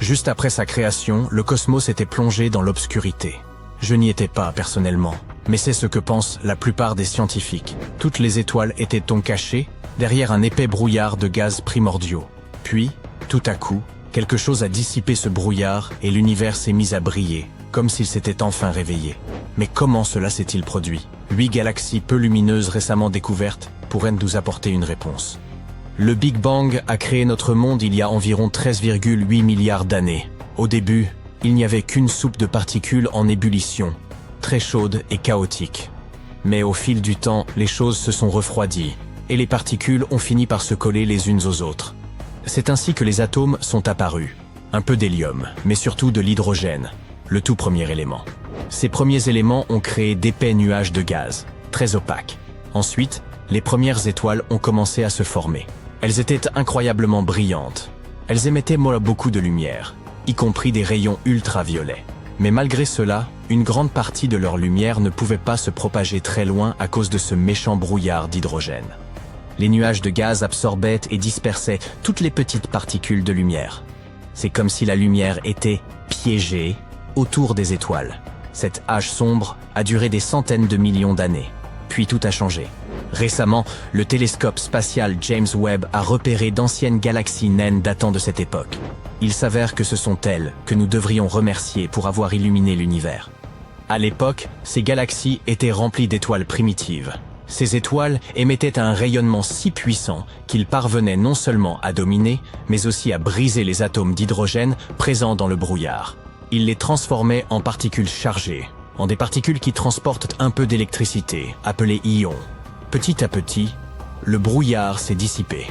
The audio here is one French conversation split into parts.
Juste après sa création, le cosmos était plongé dans l'obscurité. Je n'y étais pas personnellement, mais c'est ce que pensent la plupart des scientifiques. Toutes les étoiles étaient donc cachées derrière un épais brouillard de gaz primordiaux. Puis, tout à coup, quelque chose a dissipé ce brouillard et l'univers s'est mis à briller, comme s'il s'était enfin réveillé. Mais comment cela s'est-il produit? 8 galaxies peu lumineuses récemment découvertes pourraient nous apporter une réponse. Le Big Bang a créé notre monde il y a environ 13,8 milliards d'années. Au début, il n'y avait qu'une soupe de particules en ébullition, très chaude et chaotique. Mais au fil du temps, les choses se sont refroidies, et les particules ont fini par se coller les unes aux autres. C'est ainsi que les atomes sont apparus. Un peu d'hélium, mais surtout de l'hydrogène, le tout premier élément. Ces premiers éléments ont créé d'épais nuages de gaz, très opaques. Ensuite, les premières étoiles ont commencé à se former. Elles étaient incroyablement brillantes. Elles émettaient beaucoup de lumière, y compris des rayons ultraviolets. Mais malgré cela, une grande partie de leur lumière ne pouvait pas se propager très loin à cause de ce méchant brouillard d'hydrogène. Les nuages de gaz absorbaient et dispersaient toutes les petites particules de lumière. C'est comme si la lumière était piégée autour des étoiles. Cette âge sombre a duré des centaines de millions d'années. Puis tout a changé. Récemment, le télescope spatial James Webb a repéré d'anciennes galaxies naines datant de cette époque. Il s'avère que ce sont elles que nous devrions remercier pour avoir illuminé l'univers. À l'époque, ces galaxies étaient remplies d'étoiles primitives. Ces étoiles émettaient un rayonnement si puissant qu'ils parvenaient non seulement à dominer, mais aussi à briser les atomes d'hydrogène présents dans le brouillard. Ils les transformaient en particules chargées, en des particules qui transportent un peu d'électricité, appelées ions. Petit à petit, le brouillard s'est dissipé.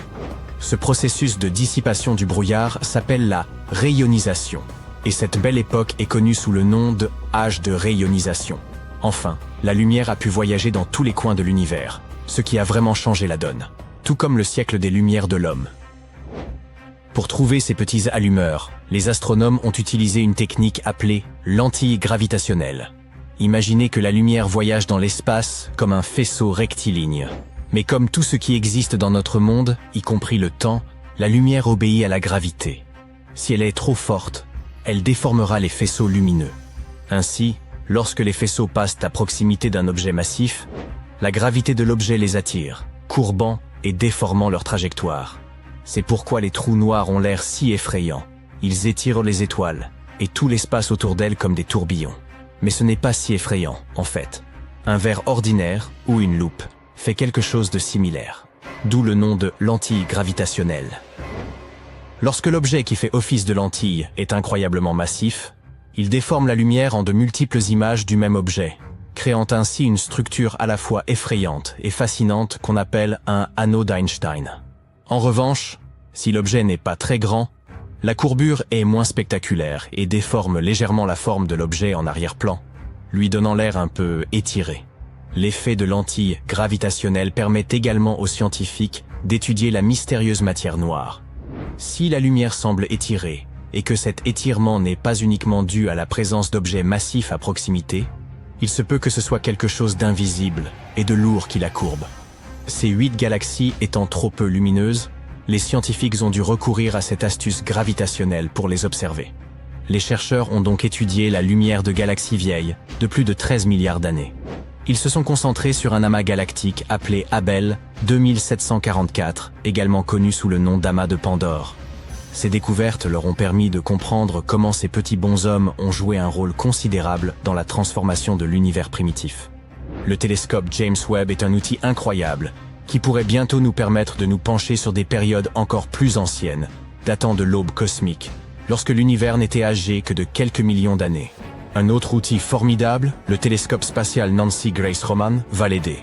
Ce processus de dissipation du brouillard s'appelle la rayonisation. Et cette belle époque est connue sous le nom de âge de rayonisation. Enfin, la lumière a pu voyager dans tous les coins de l'univers, ce qui a vraiment changé la donne, tout comme le siècle des lumières de l'homme. Pour trouver ces petits allumeurs, les astronomes ont utilisé une technique appelée lentille gravitationnelle. Imaginez que la lumière voyage dans l'espace comme un faisceau rectiligne. Mais comme tout ce qui existe dans notre monde, y compris le temps, la lumière obéit à la gravité. Si elle est trop forte, elle déformera les faisceaux lumineux. Ainsi, lorsque les faisceaux passent à proximité d'un objet massif, la gravité de l'objet les attire, courbant et déformant leur trajectoire. C'est pourquoi les trous noirs ont l'air si effrayants. Ils étirent les étoiles et tout l'espace autour d'elles comme des tourbillons. Mais ce n'est pas si effrayant, en fait. Un verre ordinaire, ou une loupe, fait quelque chose de similaire. D'où le nom de lentille gravitationnelle. Lorsque l'objet qui fait office de lentille est incroyablement massif, il déforme la lumière en de multiples images du même objet, créant ainsi une structure à la fois effrayante et fascinante qu'on appelle un anneau d'Einstein. En revanche, si l'objet n'est pas très grand, la courbure est moins spectaculaire et déforme légèrement la forme de l'objet en arrière-plan, lui donnant l'air un peu étiré. L'effet de lentille gravitationnelle permet également aux scientifiques d'étudier la mystérieuse matière noire. Si la lumière semble étirée, et que cet étirement n'est pas uniquement dû à la présence d'objets massifs à proximité, il se peut que ce soit quelque chose d'invisible et de lourd qui la courbe. Ces 8 galaxies étant trop peu lumineuses, les scientifiques ont dû recourir à cette astuce gravitationnelle pour les observer. Les chercheurs ont donc étudié la lumière de galaxies vieilles, de plus de 13 milliards d'années. Ils se sont concentrés sur un amas galactique appelé Abell 2744, également connu sous le nom d'amas de Pandore. Ces découvertes leur ont permis de comprendre comment ces petits bonshommes ont joué un rôle considérable dans la transformation de l'univers primitif. Le télescope James Webb est un outil incroyable, qui pourrait bientôt nous permettre de nous pencher sur des périodes encore plus anciennes, datant de l'aube cosmique, lorsque l'univers n'était âgé que de quelques millions d'années. Un autre outil formidable, le télescope spatial Nancy Grace Roman, va l'aider.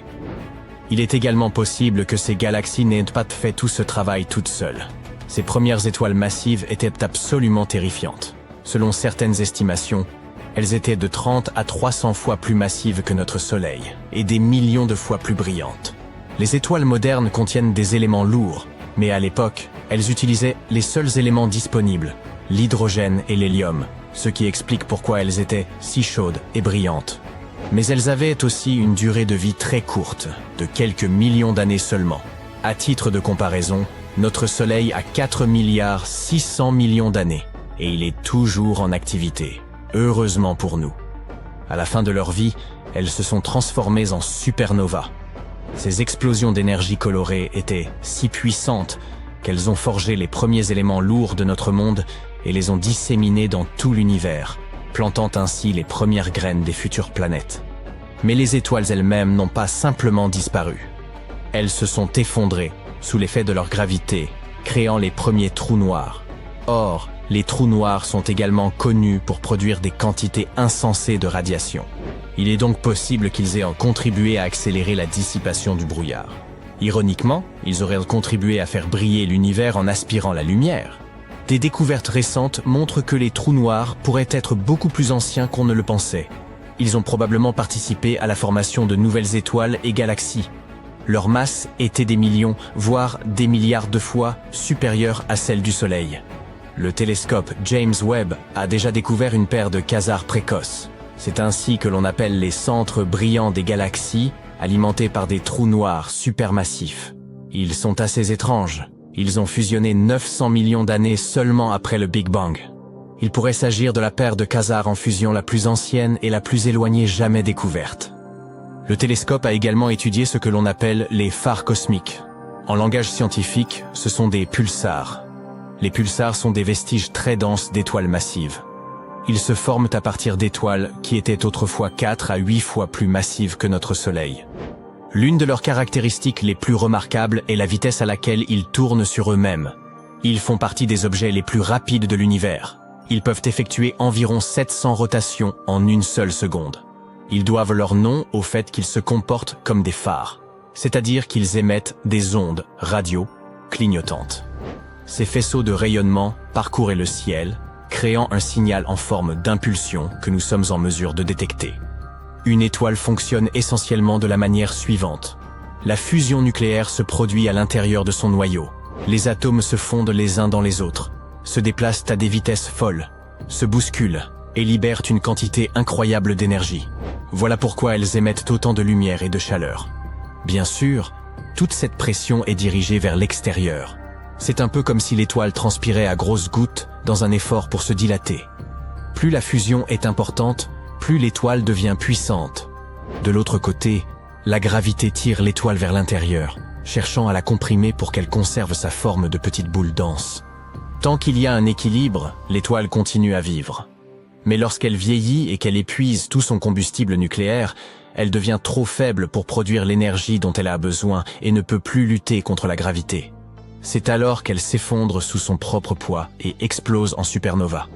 Il est également possible que ces galaxies n'aient pas fait tout ce travail toutes seules. Ces premières étoiles massives étaient absolument terrifiantes. Selon certaines estimations, elles étaient de 30 à 300 fois plus massives que notre Soleil, et des millions de fois plus brillantes. Les étoiles modernes contiennent des éléments lourds, mais à l'époque, elles utilisaient les seuls éléments disponibles, l'hydrogène et l'hélium, ce qui explique pourquoi elles étaient si chaudes et brillantes. Mais elles avaient aussi une durée de vie très courte, de quelques millions d'années seulement. À titre de comparaison, notre Soleil a 4 milliards 600 millions d'années, et il est toujours en activité, heureusement pour nous. À la fin de leur vie, elles se sont transformées en supernovas. Ces explosions d'énergie colorée étaient si puissantes qu'elles ont forgé les premiers éléments lourds de notre monde et les ont disséminés dans tout l'univers, plantant ainsi les premières graines des futures planètes. Mais les étoiles elles-mêmes n'ont pas simplement disparu. Elles se sont effondrées sous l'effet de leur gravité, créant les premiers trous noirs. Or, les trous noirs sont également connus pour produire des quantités insensées de radiation. Il est donc possible qu'ils aient contribué à accélérer la dissipation du brouillard. Ironiquement, ils auraient contribué à faire briller l'univers en aspirant la lumière. Des découvertes récentes montrent que les trous noirs pourraient être beaucoup plus anciens qu'on ne le pensait. Ils ont probablement participé à la formation de nouvelles étoiles et galaxies. Leur masse était des millions, voire des milliards de fois supérieure à celle du Soleil. Le télescope James Webb a déjà découvert une paire de quasars précoces. C'est ainsi que l'on appelle les centres brillants des galaxies, alimentés par des trous noirs supermassifs. Ils sont assez étranges. Ils ont fusionné 900 millions d'années seulement après le Big Bang. Il pourrait s'agir de la paire de quasars en fusion la plus ancienne et la plus éloignée jamais découverte. Le télescope a également étudié ce que l'on appelle les phares cosmiques. En langage scientifique, ce sont des pulsars. Les pulsars sont des vestiges très denses d'étoiles massives. Ils se forment à partir d'étoiles qui étaient autrefois 4 à 8 fois plus massives que notre Soleil. L'une de leurs caractéristiques les plus remarquables est la vitesse à laquelle ils tournent sur eux-mêmes. Ils font partie des objets les plus rapides de l'univers. Ils peuvent effectuer environ 700 rotations en une seule seconde. Ils doivent leur nom au fait qu'ils se comportent comme des phares, c'est-à-dire qu'ils émettent des ondes radio clignotantes. Ces faisceaux de rayonnement parcouraient le ciel, créant un signal en forme d'impulsion que nous sommes en mesure de détecter. Une étoile fonctionne essentiellement de la manière suivante. La fusion nucléaire se produit à l'intérieur de son noyau. Les atomes se fondent les uns dans les autres, se déplacent à des vitesses folles, se bousculent et libèrent une quantité incroyable d'énergie. Voilà pourquoi elles émettent autant de lumière et de chaleur. Bien sûr, toute cette pression est dirigée vers l'extérieur. C'est un peu comme si l'étoile transpirait à grosses gouttes dans un effort pour se dilater. Plus la fusion est importante, plus l'étoile devient puissante. De l'autre côté, la gravité tire l'étoile vers l'intérieur, cherchant à la comprimer pour qu'elle conserve sa forme de petite boule dense. Tant qu'il y a un équilibre, l'étoile continue à vivre. Mais lorsqu'elle vieillit et qu'elle épuise tout son combustible nucléaire, elle devient trop faible pour produire l'énergie dont elle a besoin et ne peut plus lutter contre la gravité. C'est alors qu'elle s'effondre sous son propre poids et explose en supernova.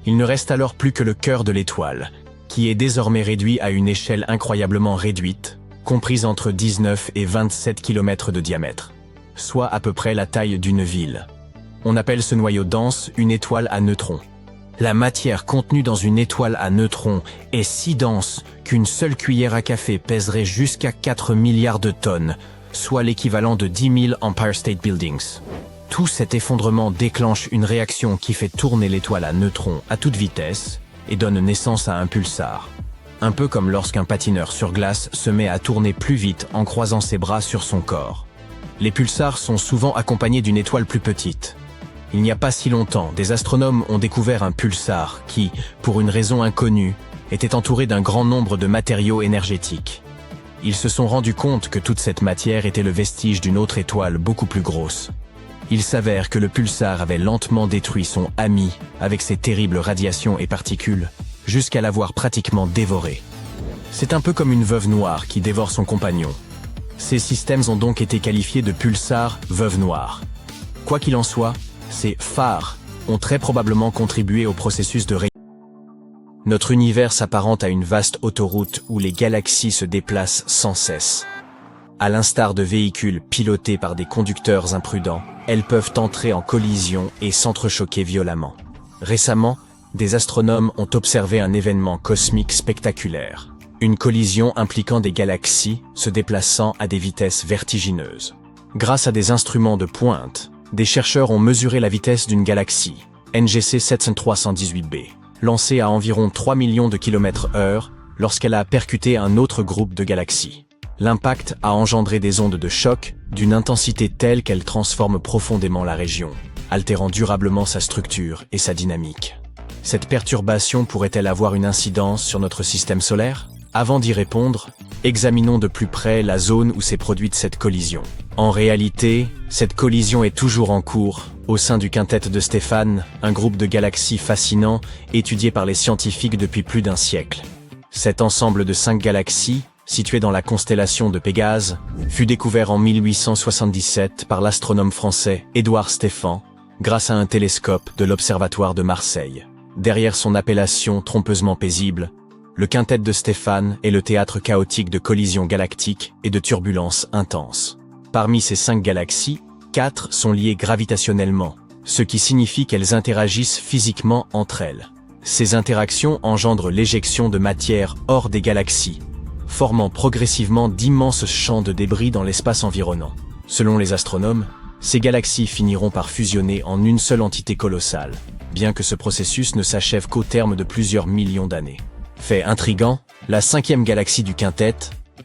Il ne reste alors plus que le cœur de l'étoile, qui est désormais réduit à une échelle incroyablement réduite, comprise entre 19 et 27 km de diamètre, soit à peu près la taille d'une ville. On appelle ce noyau dense une étoile à neutrons. La matière contenue dans une étoile à neutrons est si dense qu'une seule cuillère à café pèserait jusqu'à 4 milliards de tonnes, soit l'équivalent de 10 000 Empire State Buildings. Tout cet effondrement déclenche une réaction qui fait tourner l'étoile à neutrons à toute vitesse et donne naissance à un pulsar. Un peu comme lorsqu'un patineur sur glace se met à tourner plus vite en croisant ses bras sur son corps. Les pulsars sont souvent accompagnés d'une étoile plus petite. Il n'y a pas si longtemps, des astronomes ont découvert un pulsar qui, pour une raison inconnue, était entouré d'un grand nombre de matériaux énergétiques. Ils se sont rendus compte que toute cette matière était le vestige d'une autre étoile beaucoup plus grosse. Il s'avère que le pulsar avait lentement détruit son ami avec ses terribles radiations et particules, jusqu'à l'avoir pratiquement dévoré. C'est un peu comme une veuve noire qui dévore son compagnon. Ces systèmes ont donc été qualifiés de pulsars veuve noire. Quoi qu'il en soit, ces phares ont très probablement contribué au processus de rayonnement. Notre univers s'apparente à une vaste autoroute où les galaxies se déplacent sans cesse. À l'instar de véhicules pilotés par des conducteurs imprudents, elles peuvent entrer en collision et s'entrechoquer violemment. Récemment, des astronomes ont observé un événement cosmique spectaculaire. Une collision impliquant des galaxies se déplaçant à des vitesses vertigineuses. Grâce à des instruments de pointe, des chercheurs ont mesuré la vitesse d'une galaxie, NGC 7318b, lancée à environ 3 millions de km/h lorsqu'elle a percuté un autre groupe de galaxies. L'impact a engendré des ondes de choc d'une intensité telle qu'elles transforment profondément la région, altérant durablement sa structure et sa dynamique. Cette perturbation pourrait-elle avoir une incidence sur notre système solaire? Avant d'y répondre, examinons de plus près la zone où s'est produite cette collision. En réalité, cette collision est toujours en cours, au sein du quintet de Stéphane, un groupe de galaxies fascinant étudié par les scientifiques depuis plus d'un siècle. Cet ensemble de 5 galaxies, situé dans la constellation de Pégase, fut découvert en 1877 par l'astronome français Édouard Stéphan, grâce à un télescope de l'Observatoire de Marseille. Derrière son appellation trompeusement paisible, le quintet de Stéphane est le théâtre chaotique de collisions galactiques et de turbulences intenses. Parmi ces 5 galaxies, 4 sont liées gravitationnellement, ce qui signifie qu'elles interagissent physiquement entre elles. Ces interactions engendrent l'éjection de matière hors des galaxies, formant progressivement d'immenses champs de débris dans l'espace environnant. Selon les astronomes, ces galaxies finiront par fusionner en une seule entité colossale, bien que ce processus ne s'achève qu'au terme de plusieurs millions d'années. Fait intrigant, la 5e galaxie du quintet,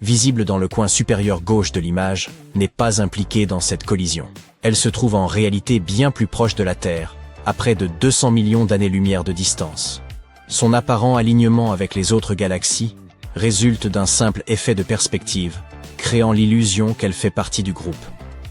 visible dans le coin supérieur gauche de l'image, n'est pas impliquée dans cette collision. Elle se trouve en réalité bien plus proche de la Terre, à près de 200 millions d'années-lumière de distance. Son apparent alignement avec les autres galaxies résulte d'un simple effet de perspective, créant l'illusion qu'elle fait partie du groupe.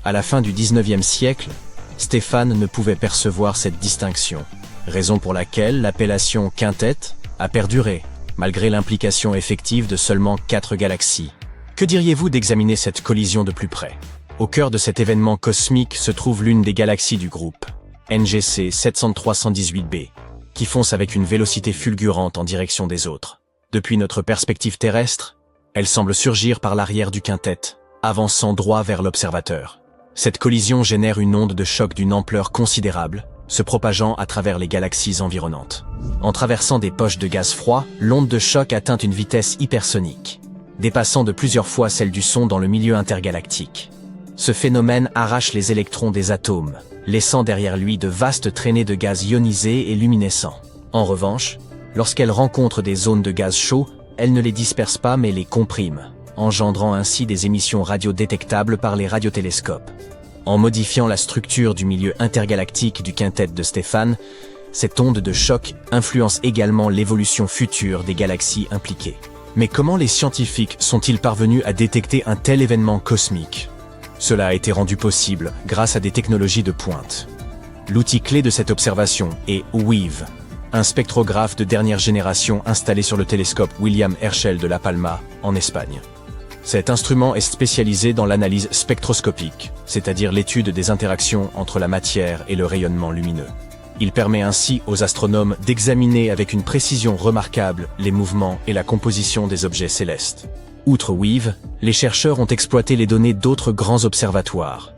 À la fin du 19e siècle, Stéphane ne pouvait percevoir cette distinction, raison pour laquelle l'appellation quintet a perduré, malgré l'implication effective de seulement 4 galaxies. Que diriez-vous d'examiner cette collision de plus près? Au cœur de cet événement cosmique se trouve l'une des galaxies du groupe, NGC 703-118b, qui fonce avec une vélocité fulgurante en direction des autres. Depuis notre perspective terrestre, elle semble surgir par l'arrière du quintet, avançant droit vers l'observateur. Cette collision génère une onde de choc d'une ampleur considérable, se propageant à travers les galaxies environnantes. En traversant des poches de gaz froid, l'onde de choc atteint une vitesse hypersonique, dépassant de plusieurs fois celle du son dans le milieu intergalactique. Ce phénomène arrache les électrons des atomes, laissant derrière lui de vastes traînées de gaz ionisés et luminescents. En revanche, lorsqu'elle rencontre des zones de gaz chaud, elle ne les disperse pas mais les comprime, engendrant ainsi des émissions radiodétectables par les radiotélescopes. En modifiant la structure du milieu intergalactique du quintet de Stéphane, cette onde de choc influence également l'évolution future des galaxies impliquées. Mais comment les scientifiques sont-ils parvenus à détecter un tel événement cosmique? Cela a été rendu possible grâce à des technologies de pointe. L'outil clé de cette observation est WIV, un spectrographe de dernière génération installé sur le télescope William Herschel de La Palma, en Espagne. Cet instrument est spécialisé dans l'analyse spectroscopique, c'est-à-dire l'étude des interactions entre la matière et le rayonnement lumineux. Il permet ainsi aux astronomes d'examiner avec une précision remarquable les mouvements et la composition des objets célestes. Outre WIV, les chercheurs ont exploité les données d'autres grands observatoires.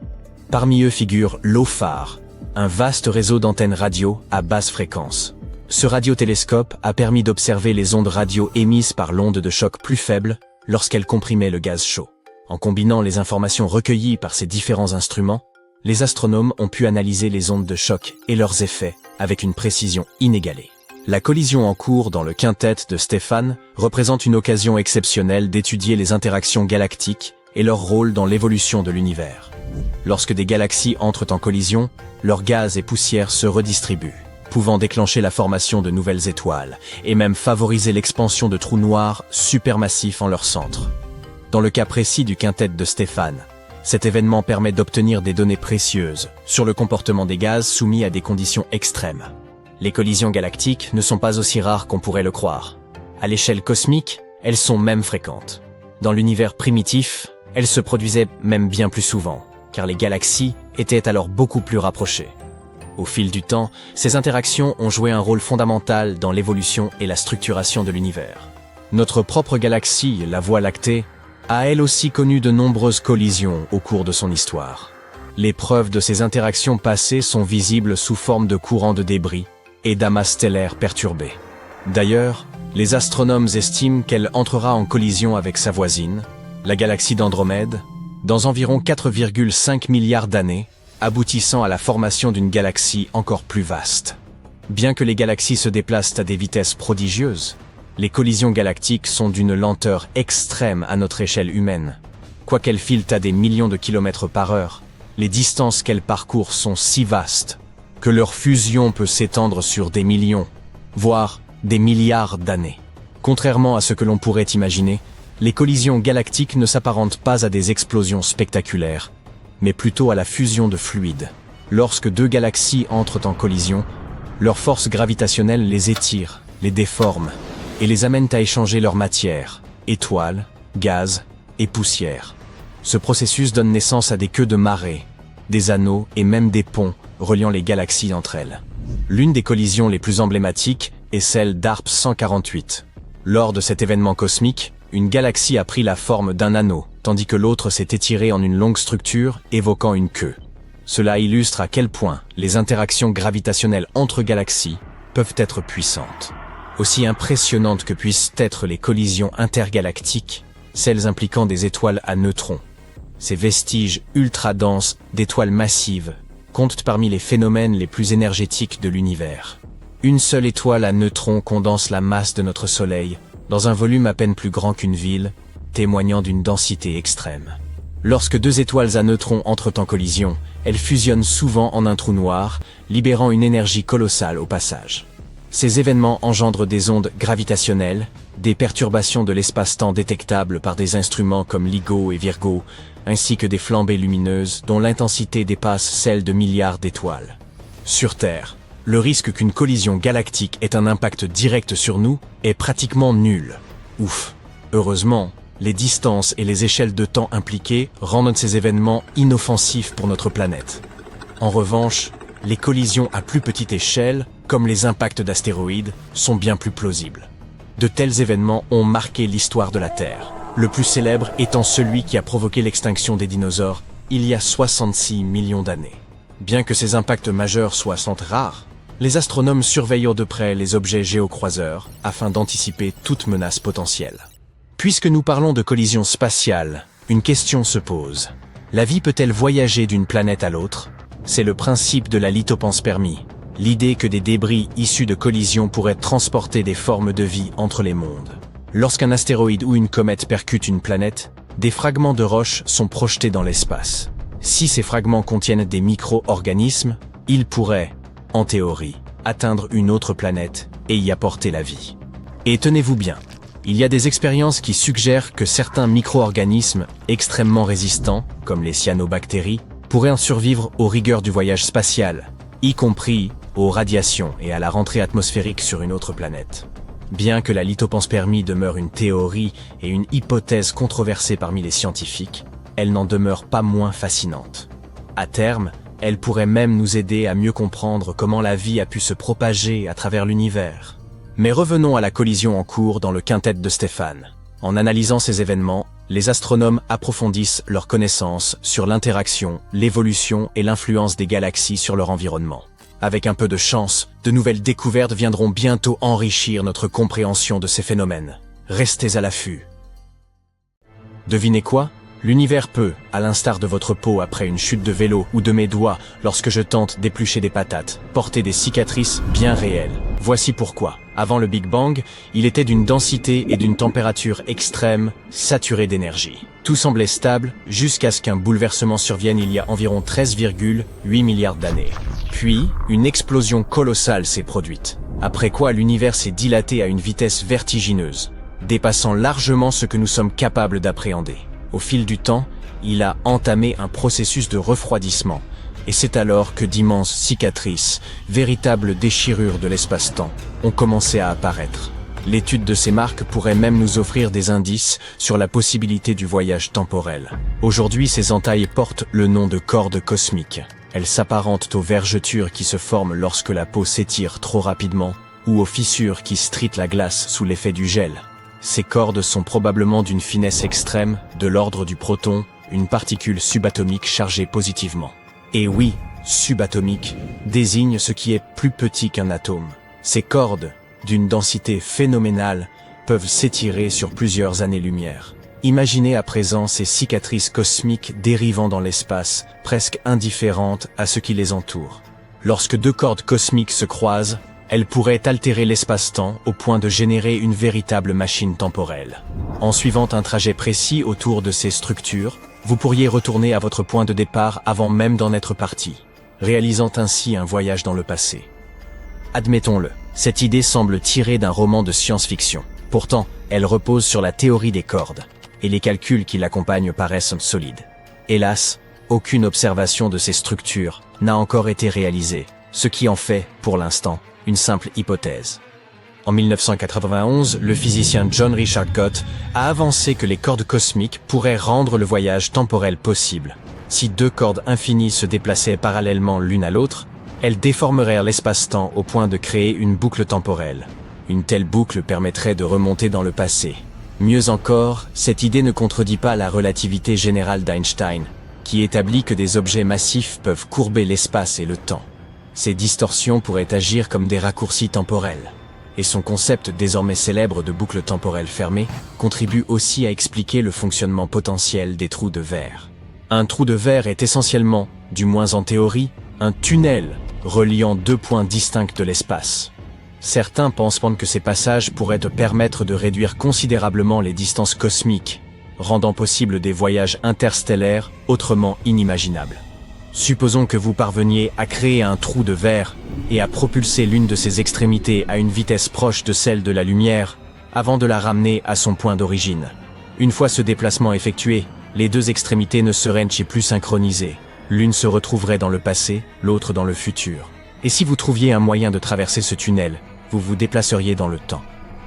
Parmi eux figure l'OFAR, un vaste réseau d'antennes radio à basse fréquence. Ce radiotélescope a permis d'observer les ondes radio émises par l'onde de choc plus faible lorsqu'elle comprimait le gaz chaud. En combinant les informations recueillies par ces différents instruments, les astronomes ont pu analyser les ondes de choc et leurs effets avec une précision inégalée. La collision en cours dans le quintet de Stéphane représente une occasion exceptionnelle d'étudier les interactions galactiques et leur rôle dans l'évolution de l'univers. Lorsque des galaxies entrent en collision, leurs gaz et poussières se redistribuent, pouvant déclencher la formation de nouvelles étoiles et même favoriser l'expansion de trous noirs supermassifs en leur centre. Dans le cas précis du quintet de Stéphane, cet événement permet d'obtenir des données précieuses sur le comportement des gaz soumis à des conditions extrêmes. Les collisions galactiques ne sont pas aussi rares qu'on pourrait le croire. À l'échelle cosmique, elles sont même fréquentes. Dans l'univers primitif, elles se produisaient même bien plus souvent, car les galaxies étaient alors beaucoup plus rapprochées. Au fil du temps, ces interactions ont joué un rôle fondamental dans l'évolution et la structuration de l'univers. Notre propre galaxie, la Voie lactée, a elle aussi connu de nombreuses collisions au cours de son histoire. Les preuves de ces interactions passées sont visibles sous forme de courants de débris et d'amas stellaires perturbés. D'ailleurs, les astronomes estiment qu'elle entrera en collision avec sa voisine, la galaxie d'Andromède, dans environ 4,5 milliards d'années, aboutissant à la formation d'une galaxie encore plus vaste. Bien que les galaxies se déplacent à des vitesses prodigieuses, les collisions galactiques sont d'une lenteur extrême à notre échelle humaine. Quoiqu'elles filent à des millions de kilomètres par heure, les distances qu'elles parcourent sont si vastes que leur fusion peut s'étendre sur des millions, voire des milliards d'années. Contrairement à ce que l'on pourrait imaginer, les collisions galactiques ne s'apparentent pas à des explosions spectaculaires, mais plutôt à la fusion de fluides. Lorsque deux galaxies entrent en collision, leur force gravitationnelle les étire, les déforme, et les amène à échanger leur matière, étoiles, gaz et poussière. Ce processus donne naissance à des queues de marée, des anneaux et même des ponts reliant les galaxies entre elles. L'une des collisions les plus emblématiques est celle d'ARP 148. Lors de cet événement cosmique, une galaxie a pris la forme d'un anneau, tandis que l'autre s'est étirée en une longue structure évoquant une queue. Cela illustre à quel point les interactions gravitationnelles entre galaxies peuvent être puissantes. Aussi impressionnantes que puissent être les collisions intergalactiques, celles impliquant des étoiles à neutrons. Ces vestiges ultra-denses d'étoiles massives comptent parmi les phénomènes les plus énergétiques de l'univers. Une seule étoile à neutrons condense la masse de notre Soleil dans un volume à peine plus grand qu'une ville, témoignant d'une densité extrême. Lorsque deux étoiles à neutrons entrent en collision, elles fusionnent souvent en un trou noir, libérant une énergie colossale au passage. Ces événements engendrent des ondes gravitationnelles, des perturbations de l'espace-temps détectables par des instruments comme LIGO et Virgo, ainsi que des flambées lumineuses dont l'intensité dépasse celle de milliards d'étoiles. Sur Terre, le risque qu'une collision galactique ait un impact direct sur nous est pratiquement nul. Ouf! Heureusement, les distances et les échelles de temps impliquées rendent ces événements inoffensifs pour notre planète. En revanche, les collisions à plus petite échelle, comme les impacts d'astéroïdes, sont bien plus plausibles. De tels événements ont marqué l'histoire de la Terre, le plus célèbre étant celui qui a provoqué l'extinction des dinosaures il y a 66 millions d'années. Bien que ces impacts majeurs soient rares, les astronomes surveillent de près les objets géocroiseurs afin d'anticiper toute menace potentielle. Puisque nous parlons de collisions spatiales, une question se pose. La vie peut-elle voyager d'une planète à l'autre? C'est le principe de la lithopanspermie, l'idée que des débris issus de collisions pourraient transporter des formes de vie entre les mondes. Lorsqu'un astéroïde ou une comète percute une planète, des fragments de roches sont projetés dans l'espace. Si ces fragments contiennent des micro-organismes, ils pourraient, en théorie, atteindre une autre planète et y apporter la vie. Et tenez-vous bien, il y a des expériences qui suggèrent que certains micro-organismes extrêmement résistants, comme les cyanobactéries, pourraient en survivre aux rigueurs du voyage spatial, y compris aux radiations et à la rentrée atmosphérique sur une autre planète. Bien que la lithopanspermie demeure une théorie et une hypothèse controversée parmi les scientifiques, elle n'en demeure pas moins fascinante. À terme, elle pourrait même nous aider à mieux comprendre comment la vie a pu se propager à travers l'univers. Mais revenons à la collision en cours dans le quintet de Stéphane. En analysant ces événements, les astronomes approfondissent leurs connaissances sur l'interaction, l'évolution et l'influence des galaxies sur leur environnement. Avec un peu de chance, de nouvelles découvertes viendront bientôt enrichir notre compréhension de ces phénomènes. Restez à l'affût. Devinez quoi? L'univers peut, à l'instar de votre peau après une chute de vélo ou de mes doigts lorsque je tente d'éplucher des patates, porter des cicatrices bien réelles. Voici pourquoi. Avant le Big Bang, il était d'une densité et d'une température extrêmes, saturé d'énergie. Tout semblait stable jusqu'à ce qu'un bouleversement survienne il y a environ 13,8 milliards d'années. Puis, une explosion colossale s'est produite. Après quoi l'univers s'est dilaté à une vitesse vertigineuse, dépassant largement ce que nous sommes capables d'appréhender. Au fil du temps, il a entamé un processus de refroidissement, et c'est alors que d'immenses cicatrices, véritables déchirures de l'espace-temps, ont commencé à apparaître. L'étude de ces marques pourrait même nous offrir des indices sur la possibilité du voyage temporel. Aujourd'hui, ces entailles portent le nom de cordes cosmiques. Elles s'apparentent aux vergetures qui se forment lorsque la peau s'étire trop rapidement, ou aux fissures qui stritent la glace sous l'effet du gel. Ces cordes sont probablement d'une finesse extrême, de l'ordre du proton, une particule subatomique chargée positivement. Et oui, subatomique désigne ce qui est plus petit qu'un atome. Ces cordes, d'une densité phénoménale, peuvent s'étirer sur plusieurs années-lumière. Imaginez à présent ces cicatrices cosmiques dérivant dans l'espace, presque indifférentes à ce qui les entoure. Lorsque deux cordes cosmiques se croisent, Elle pourrait altérer l'espace-temps au point de générer une véritable machine temporelle. En suivant un trajet précis autour de ces structures, vous pourriez retourner à votre point de départ avant même d'en être parti, réalisant ainsi un voyage dans le passé. Admettons-le, cette idée semble tirée d'un roman de science-fiction. Pourtant, elle repose sur la théorie des cordes, et les calculs qui l'accompagnent paraissent solides. Hélas, aucune observation de ces structures n'a encore été réalisée, ce qui en fait, pour l'instant, une simple hypothèse. En 1991, le physicien John Richard Gott a avancé que les cordes cosmiques pourraient rendre le voyage temporel possible. Si deux cordes infinies se déplaçaient parallèlement l'une à l'autre, elles déformeraient l'espace-temps au point de créer une boucle temporelle. Une telle boucle permettrait de remonter dans le passé. Mieux encore, cette idée ne contredit pas la relativité générale d'Einstein, qui établit que des objets massifs peuvent courber l'espace et le temps. Ces distorsions pourraient agir comme des raccourcis temporels. Et son concept désormais célèbre de boucle temporelle fermée contribue aussi à expliquer le fonctionnement potentiel des trous de verre. Un trou de verre est essentiellement, du moins en théorie, un tunnel reliant deux points distincts de l'espace. Certains pensent que ces passages pourraient te permettre de réduire considérablement les distances cosmiques, rendant possible des voyages interstellaires autrement inimaginables. Supposons que vous parveniez à créer un trou de verre et à propulser l'une de ses extrémités à une vitesse proche de celle de la lumière avant de la ramener à son point d'origine. Une fois ce déplacement effectué, les deux extrémités ne seraient plus synchronisées. L'une se retrouverait dans le passé, l'autre dans le futur. Et si vous trouviez un moyen de traverser ce tunnel, vous vous déplaceriez dans le temps.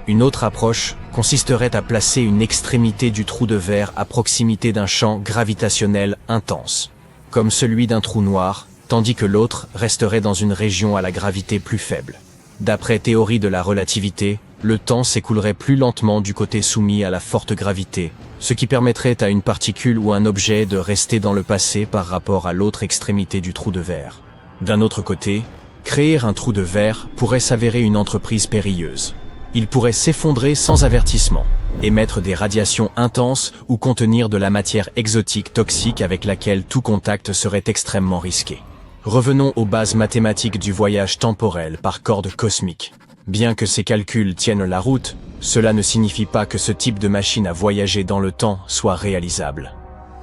Une autre approche consisterait à placer une extrémité du trou de verre à proximité d'un champ gravitationnel intense, comme celui d'un trou noir, tandis que l'autre resterait dans une région à la gravité plus faible. D'après théorie de la relativité, le temps s'écoulerait plus lentement du côté soumis à la forte gravité, ce qui permettrait à une particule ou un objet de rester dans le passé par rapport à l'autre extrémité du trou de verre. D'un autre côté, créer un trou de verre pourrait s'avérer une entreprise périlleuse. Il pourrait s'effondrer sans avertissement, émettre des radiations intenses ou contenir de la matière exotique toxique avec laquelle tout contact serait extrêmement risqué. Revenons aux bases mathématiques du voyage temporel par corde cosmique. Bien que ces calculs tiennent la route, cela ne signifie pas que ce type de machine à voyager dans le temps soit réalisable.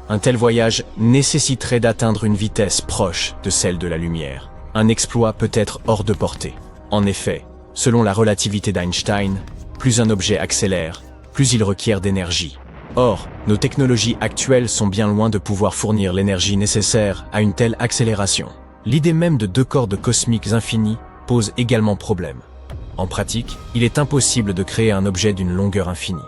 Un tel voyage nécessiterait d'atteindre une vitesse proche de celle de la lumière. Un exploit peut être hors de portée. En effet, selon la relativité d'Einstein, plus un objet accélère, plus il requiert d'énergie. Or, nos technologies actuelles sont bien loin de pouvoir fournir l'énergie nécessaire à une telle accélération. L'idée même de deux cordes cosmiques infinies pose également problème. En pratique, il est impossible de créer un objet d'une longueur infinie.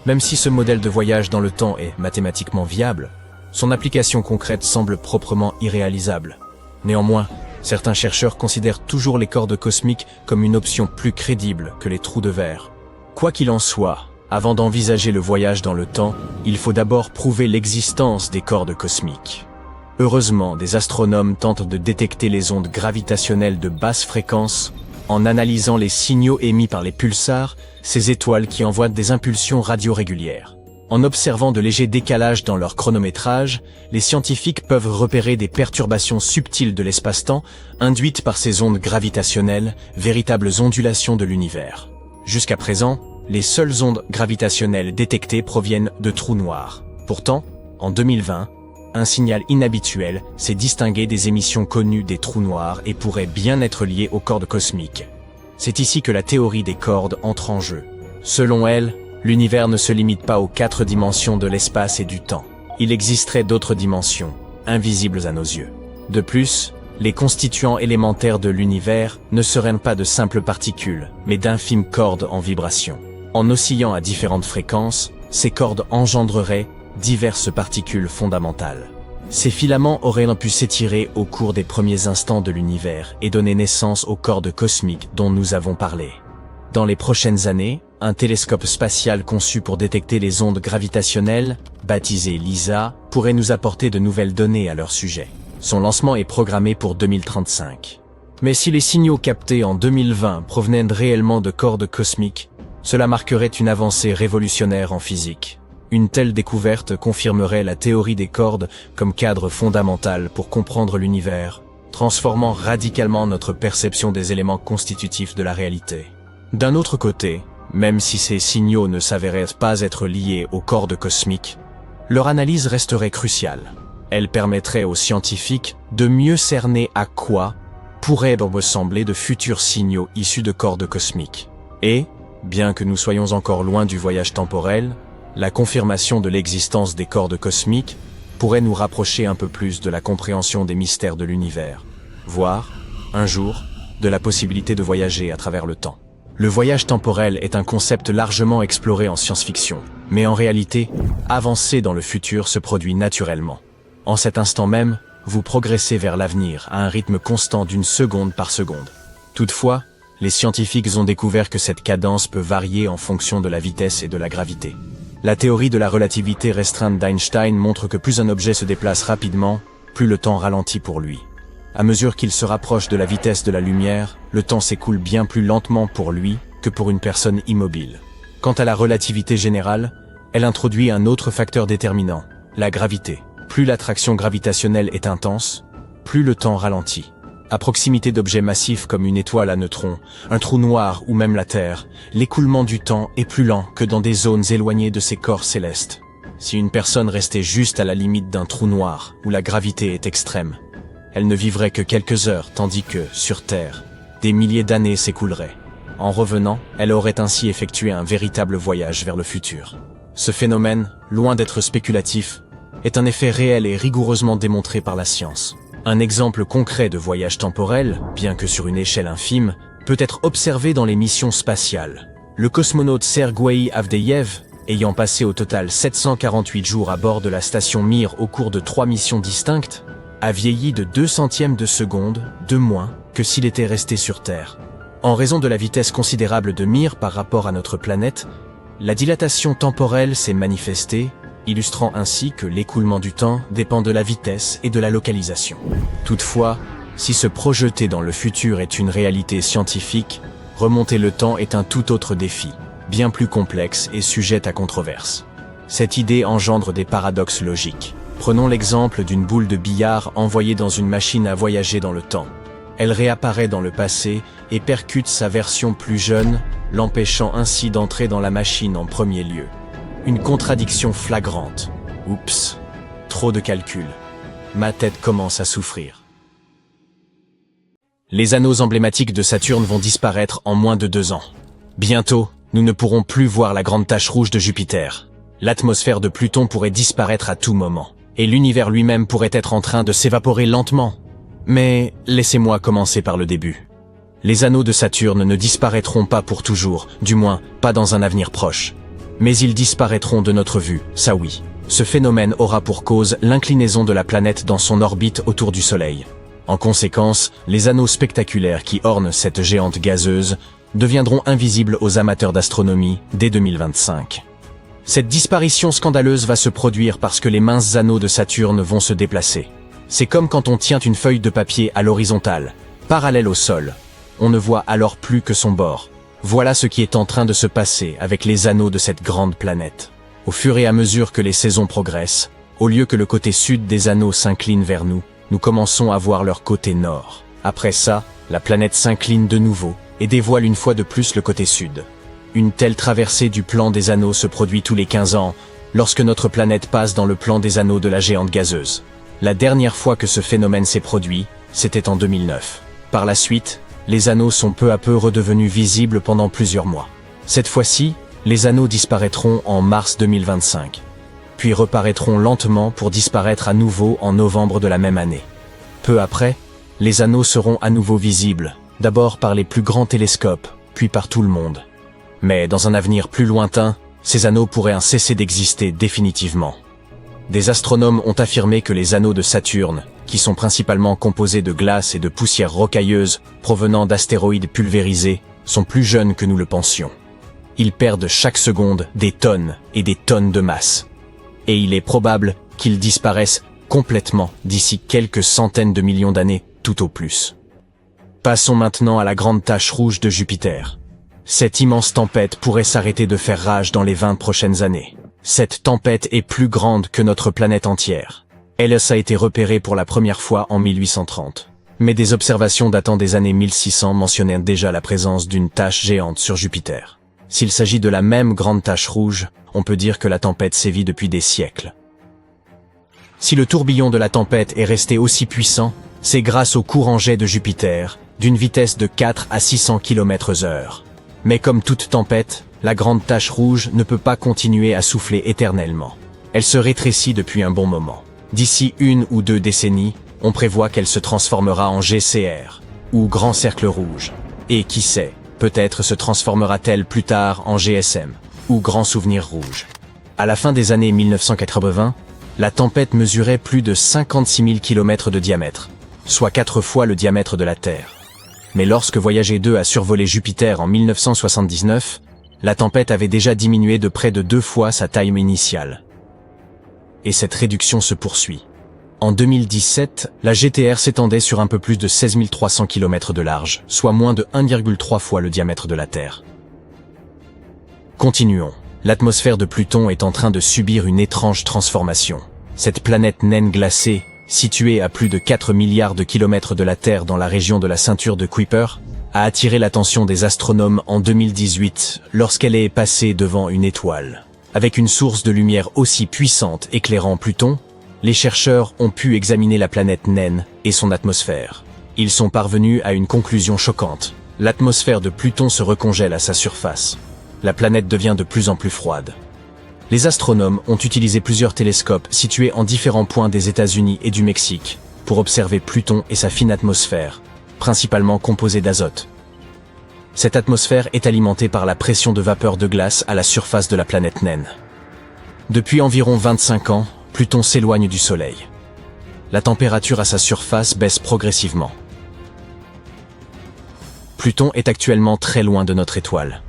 Même si ce modèle de voyage dans le temps est mathématiquement viable, son application concrète semble proprement irréalisable. Néanmoins, certains chercheurs considèrent toujours les cordes cosmiques comme une option plus crédible que les trous de verre. Quoi qu'il en soit, avant d'envisager le voyage dans le temps, il faut d'abord prouver l'existence des cordes cosmiques. Heureusement, des astronomes tentent de détecter les ondes gravitationnelles de basse fréquence en analysant les signaux émis par les pulsars, ces étoiles qui envoient des impulsions radio régulières. En observant de légers décalages dans leur chronométrage, les scientifiques peuvent repérer des perturbations subtiles de l'espace-temps induites par ces ondes gravitationnelles, véritables ondulations de l'univers. Jusqu'à présent, les seules ondes gravitationnelles détectées proviennent de trous noirs. Pourtant, en 2020, un signal inhabituel s'est distingué des émissions connues des trous noirs et pourrait bien être lié aux cordes cosmiques. C'est ici que la théorie des cordes entre en jeu. Selon elle, l'univers ne se limite pas aux 4 dimensions de l'espace et du temps. Il existerait d'autres dimensions, invisibles à nos yeux. De plus, les constituants élémentaires de l'univers ne seraient pas de simples particules, mais d'infimes cordes en vibration. En oscillant à différentes fréquences, ces cordes engendreraient diverses particules fondamentales. Ces filaments auraient pu s'étirer au cours des premiers instants de l'univers et donner naissance aux cordes cosmiques dont nous avons parlé. Dans les prochaines années, un télescope spatial conçu pour détecter les ondes gravitationnelles, baptisé LISA, pourrait nous apporter de nouvelles données à leur sujet. Son lancement est programmé pour 2035. Mais si les signaux captés en 2020 provenaient réellement de cordes cosmiques, cela marquerait une avancée révolutionnaire en physique. Une telle découverte confirmerait la théorie des cordes comme cadre fondamental pour comprendre l'univers, transformant radicalement notre perception des éléments constitutifs de la réalité. D'un autre côté, même si ces signaux ne s'avéraient pas être liés aux cordes cosmiques, leur analyse resterait cruciale. Elle permettrait aux scientifiques de mieux cerner à quoi pourraient ressembler de futurs signaux issus de cordes cosmiques. Et, bien que nous soyons encore loin du voyage temporel, la confirmation de l'existence des cordes cosmiques pourrait nous rapprocher un peu plus de la compréhension des mystères de l'univers, voire, un jour, de la possibilité de voyager à travers le temps. Le voyage temporel est un concept largement exploré en science-fiction, mais en réalité, avancer dans le futur se produit naturellement. En cet instant même, vous progressez vers l'avenir à un rythme constant d'une seconde par seconde. Toutefois, les scientifiques ont découvert que cette cadence peut varier en fonction de la vitesse et de la gravité. La théorie de la relativité restreinte d'Einstein montre que plus un objet se déplace rapidement, plus le temps ralentit pour lui. À mesure qu'il se rapproche de la vitesse de la lumière, le temps s'écoule bien plus lentement pour lui que pour une personne immobile. Quant à la relativité générale, elle introduit un autre facteur déterminant, la gravité. Plus l'attraction gravitationnelle est intense, plus le temps ralentit. À proximité d'objets massifs comme une étoile à neutrons, un trou noir ou même la Terre, l'écoulement du temps est plus lent que dans des zones éloignées de ces corps célestes. Si une personne restait juste à la limite d'un trou noir, où la gravité est extrême, elle ne vivrait que quelques heures, tandis que, sur Terre, des milliers d'années s'écouleraient. En revenant, elle aurait ainsi effectué un véritable voyage vers le futur. Ce phénomène, loin d'être spéculatif, est un effet réel et rigoureusement démontré par la science. Un exemple concret de voyage temporel, bien que sur une échelle infime, peut être observé dans les missions spatiales. Le cosmonaute Sergueï Avdeyev, ayant passé au total 748 jours à bord de la station Mir au cours de 3 missions distinctes, a vieilli de 0,02 de seconde de moins que s'il était resté sur Terre. En raison de la vitesse considérable de Mir par rapport à notre planète, la dilatation temporelle s'est manifestée, illustrant ainsi que l'écoulement du temps dépend de la vitesse et de la localisation. Toutefois, si se projeter dans le futur est une réalité scientifique, remonter le temps est un tout autre défi, bien plus complexe et sujet à controverse. Cette idée engendre des paradoxes logiques. Prenons l'exemple d'une boule de billard envoyée dans une machine à voyager dans le temps. Elle réapparaît dans le passé et percute sa version plus jeune, l'empêchant ainsi d'entrer dans la machine en premier lieu. Une contradiction flagrante. Oups, trop de calculs. Ma tête commence à souffrir. Les anneaux emblématiques de Saturne vont disparaître en moins de 2 ans. Bientôt, nous ne pourrons plus voir la grande tache rouge de Jupiter. L'atmosphère de Pluton pourrait disparaître à tout moment. Et l'univers lui-même pourrait être en train de s'évaporer lentement. Mais laissez-moi commencer par le début. Les anneaux de Saturne ne disparaîtront pas pour toujours, du moins pas dans un avenir proche. Mais ils disparaîtront de notre vue, ça oui. Ce phénomène aura pour cause l'inclinaison de la planète dans son orbite autour du Soleil. En conséquence, les anneaux spectaculaires qui ornent cette géante gazeuse deviendront invisibles aux amateurs d'astronomie dès 2025. Cette disparition scandaleuse va se produire parce que les minces anneaux de Saturne vont se déplacer. C'est comme quand on tient une feuille de papier à l'horizontale, parallèle au sol. On ne voit alors plus que son bord. Voilà ce qui est en train de se passer avec les anneaux de cette grande planète. Au fur et à mesure que les saisons progressent, au lieu que le côté sud des anneaux s'incline vers nous, nous commençons à voir leur côté nord. Après ça, la planète s'incline de nouveau et dévoile une fois de plus le côté sud. Une telle traversée du plan des anneaux se produit tous les 15 ans, lorsque notre planète passe dans le plan des anneaux de la géante gazeuse. La dernière fois que ce phénomène s'est produit, c'était en 2009. Par la suite, les anneaux sont peu à peu redevenus visibles pendant plusieurs mois. Cette fois-ci, les anneaux disparaîtront en mars 2025, puis reparaîtront lentement pour disparaître à nouveau en novembre de la même année. Peu après, les anneaux seront à nouveau visibles, d'abord par les plus grands télescopes, puis par tout le monde. Mais dans un avenir plus lointain, ces anneaux pourraient cesser d'exister définitivement. Des astronomes ont affirmé que les anneaux de Saturne, qui sont principalement composés de glace et de poussière rocailleuse provenant d'astéroïdes pulvérisés, sont plus jeunes que nous le pensions. Ils perdent chaque seconde des tonnes et des tonnes de masse. Et il est probable qu'ils disparaissent complètement d'ici quelques centaines de millions d'années, tout au plus. Passons maintenant à la grande tache rouge de Jupiter. Cette immense tempête pourrait s'arrêter de faire rage dans les 20 prochaines années. Cette tempête est plus grande que notre planète entière. Elle a été repérée pour la première fois en 1830. Mais des observations datant des années 1600 mentionnaient déjà la présence d'une tache géante sur Jupiter. S'il s'agit de la même grande tache rouge, on peut dire que la tempête sévit depuis des siècles. Si le tourbillon de la tempête est resté aussi puissant, c'est grâce au courant jet de Jupiter, d'une vitesse de 4 à 600 km/h. Mais comme toute tempête, la grande tache rouge ne peut pas continuer à souffler éternellement. Elle se rétrécit depuis un bon moment. D'ici 1 ou 2 décennies, on prévoit qu'elle se transformera en GCR, ou Grand Cercle Rouge. Et qui sait, peut-être se transformera-t-elle plus tard en GSM, ou Grand Souvenir Rouge. À la fin des années 1980, la tempête mesurait plus de 56 000 km de diamètre, soit 4 fois le diamètre de la Terre. Mais lorsque Voyager 2 a survolé Jupiter en 1979, la tempête avait déjà diminué de près de 2 fois sa taille initiale. Et cette réduction se poursuit. En 2017, la GTR s'étendait sur un peu plus de 16 300 km de large, soit moins de 1,3 fois le diamètre de la Terre. Continuons. L'atmosphère de Pluton est en train de subir une étrange transformation. Cette planète naine glacée, située à plus de 4 milliards de kilomètres de la Terre dans la région de la ceinture de Kuiper, a attiré l'attention des astronomes en 2018 lorsqu'elle est passée devant une étoile. Avec une source de lumière aussi puissante éclairant Pluton, les chercheurs ont pu examiner la planète naine et son atmosphère. Ils sont parvenus à une conclusion choquante. L'atmosphère de Pluton se recongèle à sa surface. La planète devient de plus en plus froide. Les astronomes ont utilisé plusieurs télescopes situés en différents points des États-Unis et du Mexique pour observer Pluton et sa fine atmosphère, principalement composée d'azote. Cette atmosphère est alimentée par la pression de vapeur de glace à la surface de la planète naine. Depuis environ 25 ans, Pluton s'éloigne du Soleil. La température à sa surface baisse progressivement. Pluton est actuellement très loin de notre étoile.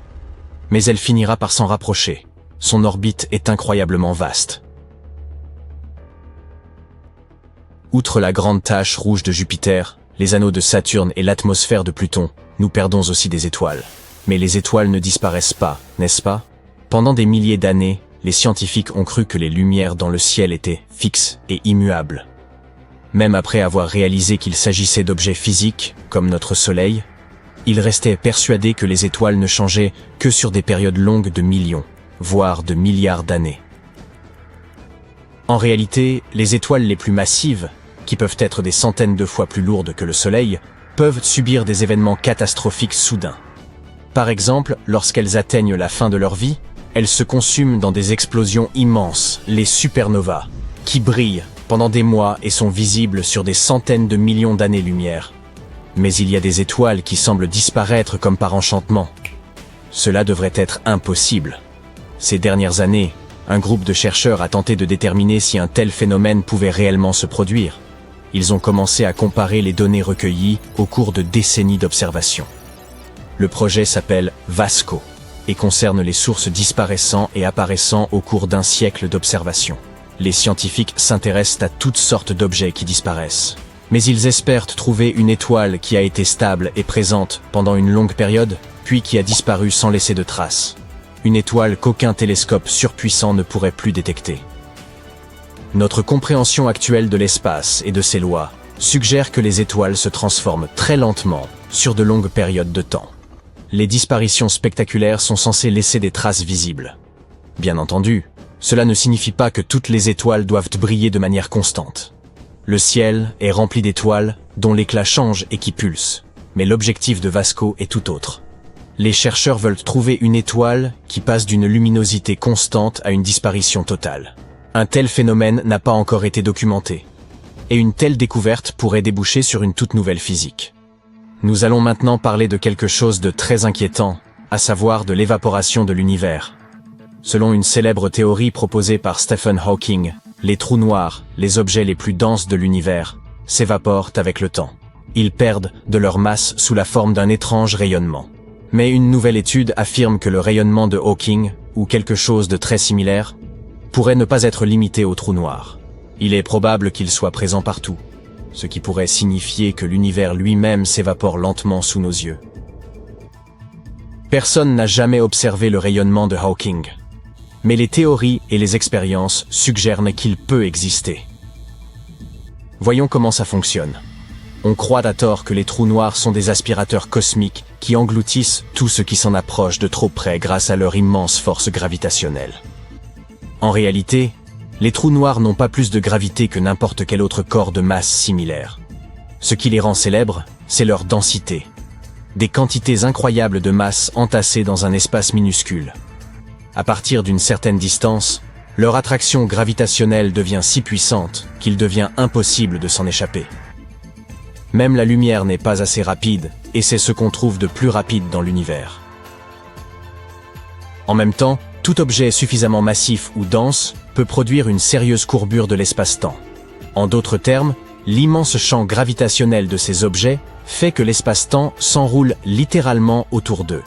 Mais elle finira par s'en rapprocher. Son orbite est incroyablement vaste. Outre la grande tache rouge de Jupiter, les anneaux de Saturne et l'atmosphère de Pluton, nous perdons aussi des étoiles. Mais les étoiles ne disparaissent pas, n'est-ce pas? Pendant des milliers d'années, les scientifiques ont cru que les lumières dans le ciel étaient fixes et immuables. Même après avoir réalisé qu'il s'agissait d'objets physiques, comme notre Soleil, ils restaient persuadés que les étoiles ne changeaient que sur des périodes longues de millions, voire de milliards d'années. En réalité, les étoiles les plus massives, qui peuvent être des centaines de fois plus lourdes que le Soleil, peuvent subir des événements catastrophiques soudains. Par exemple, lorsqu'elles atteignent la fin de leur vie, elles se consument dans des explosions immenses, les supernovas, qui brillent pendant des mois et sont visibles sur des centaines de millions d'années-lumière. Mais il y a des étoiles qui semblent disparaître comme par enchantement. Cela devrait être impossible. Ces dernières années, un groupe de chercheurs a tenté de déterminer si un tel phénomène pouvait réellement se produire. Ils ont commencé à comparer les données recueillies au cours de décennies d'observations. Le projet s'appelle VASCO et concerne les sources disparaissant et apparaissant au cours d'un siècle d'observations. Les scientifiques s'intéressent à toutes sortes d'objets qui disparaissent. Mais ils espèrent trouver une étoile qui a été stable et présente pendant une longue période, puis qui a disparu sans laisser de traces. Une étoile qu'aucun télescope surpuissant ne pourrait plus détecter. Notre compréhension actuelle de l'espace et de ses lois suggère que les étoiles se transforment très lentement sur de longues périodes de temps. Les disparitions spectaculaires sont censées laisser des traces visibles. Bien entendu, cela ne signifie pas que toutes les étoiles doivent briller de manière constante. Le ciel est rempli d'étoiles dont l'éclat change et qui pulsent, mais l'objectif de VASCO est tout autre. Les chercheurs veulent trouver une étoile qui passe d'une luminosité constante à une disparition totale. Un tel phénomène n'a pas encore été documenté, et une telle découverte pourrait déboucher sur une toute nouvelle physique. Nous allons maintenant parler de quelque chose de très inquiétant, à savoir de l'évaporation de l'univers. Selon une célèbre théorie proposée par Stephen Hawking, les trous noirs, les objets les plus denses de l'univers, s'évaporent avec le temps. Ils perdent de leur masse sous la forme d'un étrange rayonnement. Mais une nouvelle étude affirme que le rayonnement de Hawking, ou quelque chose de très similaire, pourrait ne pas être limité aux trous noirs. Il est probable qu'il soit présent partout, ce qui pourrait signifier que l'univers lui-même s'évapore lentement sous nos yeux. Personne n'a jamais observé le rayonnement de Hawking. Mais les théories et les expériences suggèrent qu'il peut exister. Voyons comment ça fonctionne. On croit à tort que les trous noirs sont des aspirateurs cosmiques qui engloutissent tout ce qui s'en approche de trop près grâce à leur immense force gravitationnelle. En réalité, les trous noirs n'ont pas plus de gravité que n'importe quel autre corps de masse similaire. Ce qui les rend célèbres, c'est leur densité. Des quantités incroyables de masse entassées dans un espace minuscule. À partir d'une certaine distance, leur attraction gravitationnelle devient si puissante qu'il devient impossible de s'en échapper. Même la lumière n'est pas assez rapide, et c'est ce qu'on trouve de plus rapide dans l'univers. En même temps, tout objet suffisamment massif ou dense peut produire une sérieuse courbure de l'espace-temps. En d'autres termes, l'immense champ gravitationnel de ces objets fait que l'espace-temps s'enroule littéralement autour d'eux.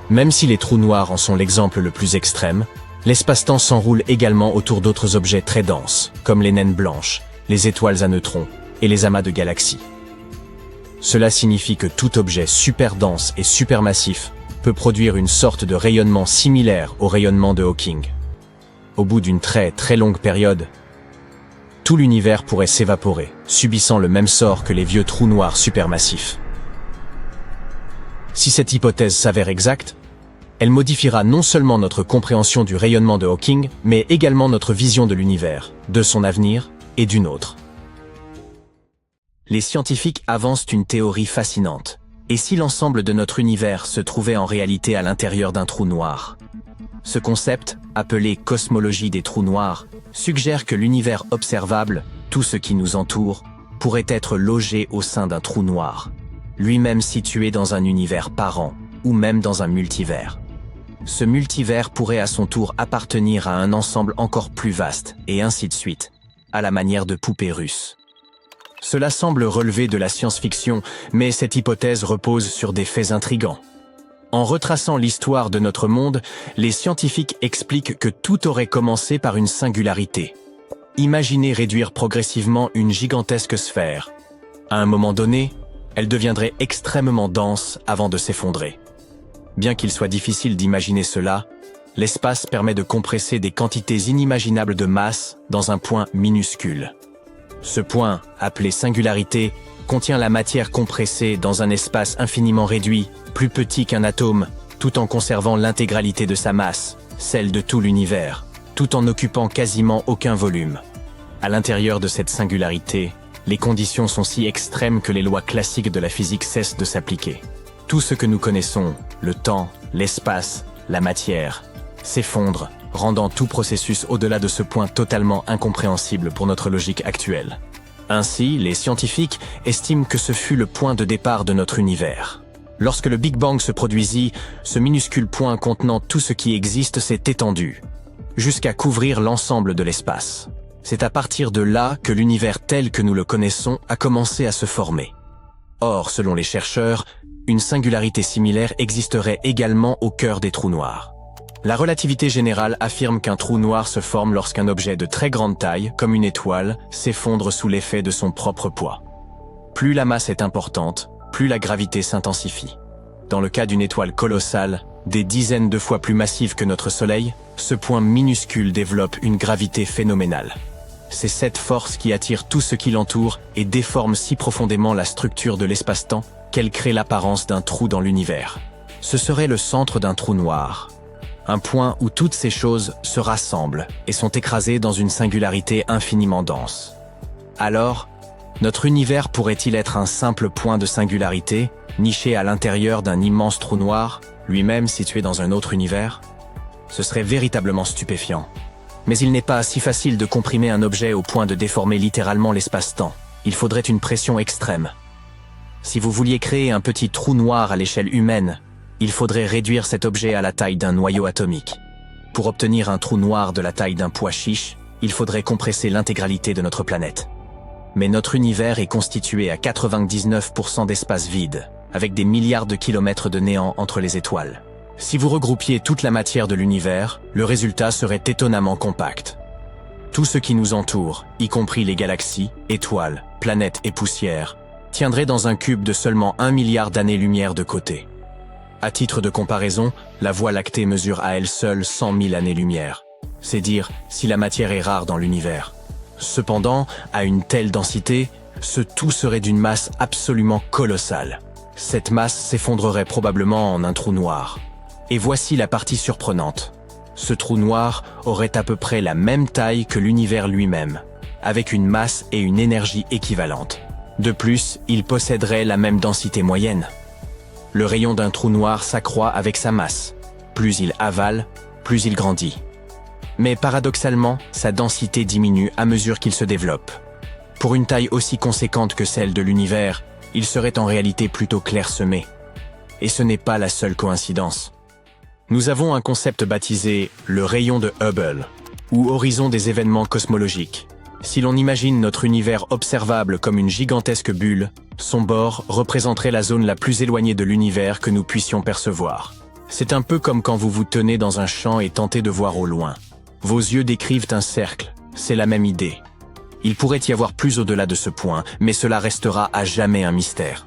Même si les trous noirs en sont l'exemple le plus extrême, l'espace-temps s'enroule également autour d'autres objets très denses, comme les naines blanches, les étoiles à neutrons et les amas de galaxies. Cela signifie que tout objet super dense et supermassif peut produire une sorte de rayonnement similaire au rayonnement de Hawking. Au bout d'une très longue période, tout l'univers pourrait s'évaporer, subissant le même sort que les vieux trous noirs supermassifs. Si cette hypothèse s'avère exacte, elle modifiera non seulement notre compréhension du rayonnement de Hawking, mais également notre vision de l'univers, de son avenir et du nôtre. Les scientifiques avancent une théorie fascinante. Et si l'ensemble de notre univers se trouvait en réalité à l'intérieur d'un trou noir? Ce concept, appelé cosmologie des trous noirs, suggère que l'univers observable, tout ce qui nous entoure, pourrait être logé au sein d'un trou noir, lui-même situé dans un univers parent, ou même dans un multivers. Ce multivers pourrait à son tour appartenir à un ensemble encore plus vaste, et ainsi de suite, à la manière de poupées russes. Cela semble relever de la science-fiction, mais cette hypothèse repose sur des faits intrigants. En retraçant l'histoire de notre monde, les scientifiques expliquent que tout aurait commencé par une singularité. Imaginez réduire progressivement une gigantesque sphère. À un moment donné, elle deviendrait extrêmement dense avant de s'effondrer. Bien qu'il soit difficile d'imaginer cela, l'espace permet de compresser des quantités inimaginables de masse dans un point minuscule. Ce point, appelé singularité, contient la matière compressée dans un espace infiniment réduit, plus petit qu'un atome, tout en conservant l'intégralité de sa masse, celle de tout l'univers, tout en n'occupant quasiment aucun volume. À l'intérieur de cette singularité, les conditions sont si extrêmes que les lois classiques de la physique cessent de s'appliquer. Tout ce que nous connaissons, le temps, l'espace, la matière, s'effondre, rendant tout processus au-delà de ce point totalement incompréhensible pour notre logique actuelle. Ainsi, les scientifiques estiment que ce fut le point de départ de notre univers. Lorsque le Big Bang se produisit, ce minuscule point contenant tout ce qui existe s'est étendu, jusqu'à couvrir l'ensemble de l'espace. C'est à partir de là que l'univers tel que nous le connaissons a commencé à se former. Or, selon les chercheurs, une singularité similaire existerait également au cœur des trous noirs. La relativité générale affirme qu'un trou noir se forme lorsqu'un objet de très grande taille, comme une étoile, s'effondre sous l'effet de son propre poids. Plus la masse est importante, plus la gravité s'intensifie. Dans le cas d'une étoile colossale, des dizaines de fois plus massive que notre Soleil, ce point minuscule développe une gravité phénoménale. C'est cette force qui attire tout ce qui l'entoure et déforme si profondément la structure de l'espace-temps qu'elle crée l'apparence d'un trou dans l'univers. Ce serait le centre d'un trou noir. Un point où toutes ces choses se rassemblent et sont écrasées dans une singularité infiniment dense. Alors, notre univers pourrait-il être un simple point de singularité, niché à l'intérieur d'un immense trou noir, lui-même situé dans un autre univers? Ce serait véritablement stupéfiant. Mais il n'est pas si facile de comprimer un objet au point de déformer littéralement l'espace-temps. Il faudrait une pression extrême. Si vous vouliez créer un petit trou noir à l'échelle humaine, il faudrait réduire cet objet à la taille d'un noyau atomique. Pour obtenir un trou noir de la taille d'un pois chiche, il faudrait compresser l'intégralité de notre planète. Mais notre univers est constitué à 99% d'espace vide, avec des milliards de kilomètres de néant entre les étoiles. Si vous regroupiez toute la matière de l'univers, le résultat serait étonnamment compact. Tout ce qui nous entoure, y compris les galaxies, étoiles, planètes et poussières, tiendrait dans un cube de seulement 1 milliard d'années-lumière de côté. À titre de comparaison, la Voie lactée mesure à elle seule 100 000 années-lumière. C'est dire si la matière est rare dans l'univers. Cependant, à une telle densité, ce tout serait d'une masse absolument colossale. Cette masse s'effondrerait probablement en un trou noir. Et voici la partie surprenante. Ce trou noir aurait à peu près la même taille que l'univers lui-même, avec une masse et une énergie équivalentes. De plus, il posséderait la même densité moyenne. Le rayon d'un trou noir s'accroît avec sa masse. Plus il avale, plus il grandit. Mais paradoxalement, sa densité diminue à mesure qu'il se développe. Pour une taille aussi conséquente que celle de l'univers, il serait en réalité plutôt clairsemé. Et ce n'est pas la seule coïncidence. Nous avons un concept baptisé le rayon de Hubble, ou horizon des événements cosmologiques. Si l'on imagine notre univers observable comme une gigantesque bulle, son bord représenterait la zone la plus éloignée de l'univers que nous puissions percevoir. C'est un peu comme quand vous vous tenez dans un champ et tentez de voir au loin. Vos yeux décrivent un cercle, c'est la même idée. Il pourrait y avoir plus au-delà de ce point, mais cela restera à jamais un mystère.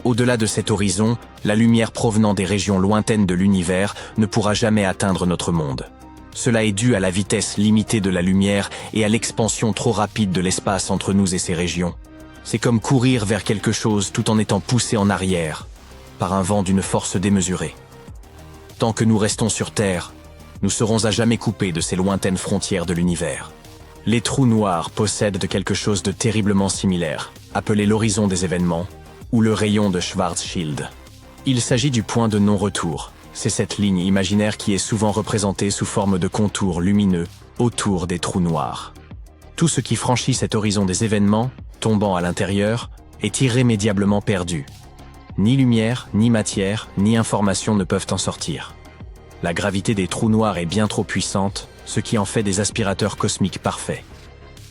Au-delà de cet horizon, la lumière provenant des régions lointaines de l'univers ne pourra jamais atteindre notre monde. Cela est dû à la vitesse limitée de la lumière et à l'expansion trop rapide de l'espace entre nous et ces régions. C'est comme courir vers quelque chose tout en étant poussé en arrière, par un vent d'une force démesurée. Tant que nous restons sur Terre, nous serons à jamais coupés de ces lointaines frontières de l'univers. Les trous noirs possèdent quelque chose de terriblement similaire, appelé l'horizon des événements, ou le rayon de Schwarzschild. Il s'agit du point de non-retour. C'est cette ligne imaginaire qui est souvent représentée sous forme de contours lumineux autour des trous noirs. Tout ce qui franchit cet horizon des événements, tombant à l'intérieur, est irrémédiablement perdu. Ni lumière, ni matière, ni information ne peuvent en sortir. La gravité des trous noirs est bien trop puissante, ce qui en fait des aspirateurs cosmiques parfaits.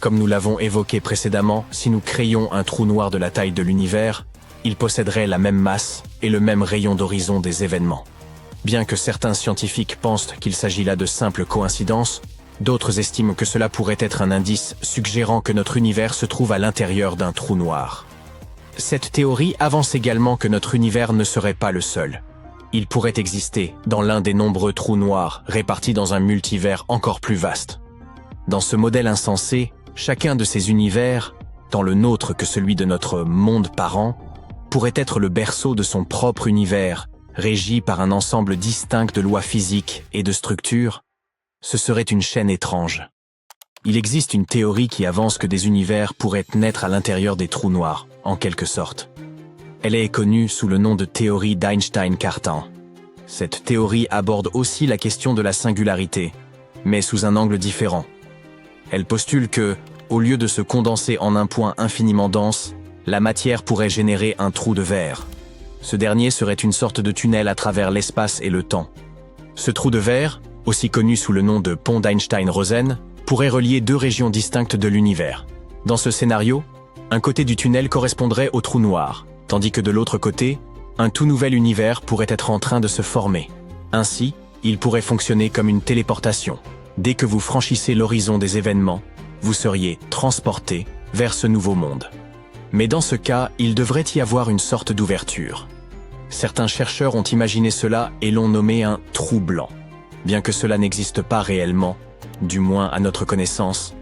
Comme nous l'avons évoqué précédemment, si nous créions un trou noir de la taille de l'univers, il posséderait la même masse et le même rayon d'horizon des événements. Bien que certains scientifiques pensent qu'il s'agit là de simples coïncidences, d'autres estiment que cela pourrait être un indice suggérant que notre univers se trouve à l'intérieur d'un trou noir. Cette théorie avance également que notre univers ne serait pas le seul. Il pourrait exister dans l'un des nombreux trous noirs répartis dans un multivers encore plus vaste. Dans ce modèle insensé, chacun de ces univers, tant le nôtre que celui de notre monde parent, pourrait être le berceau de son propre univers, régi par un ensemble distinct de lois physiques et de structures. Ce serait une chaîne étrange. Il existe une théorie qui avance que des univers pourraient naître à l'intérieur des trous noirs, en quelque sorte. Elle est connue sous le nom de théorie d'Einstein-Cartan. Cette théorie aborde aussi la question de la singularité, mais sous un angle différent. Elle postule que, au lieu de se condenser en un point infiniment dense, la matière pourrait générer un trou de verre. Ce dernier serait une sorte de tunnel à travers l'espace et le temps. Ce trou de verre, aussi connu sous le nom de pont d'Einstein-Rosen, pourrait relier deux régions distinctes de l'univers. Dans ce scénario, un côté du tunnel correspondrait au trou noir, tandis que de l'autre côté, un tout nouvel univers pourrait être en train de se former. Ainsi, il pourrait fonctionner comme une téléportation. Dès que vous franchissez l'horizon des événements, vous seriez transporté vers ce nouveau monde. Mais dans ce cas, il devrait y avoir une sorte d'ouverture. Certains chercheurs ont imaginé cela et l'ont nommé un trou blanc. Bien que cela n'existe pas réellement, du moins à notre connaissance,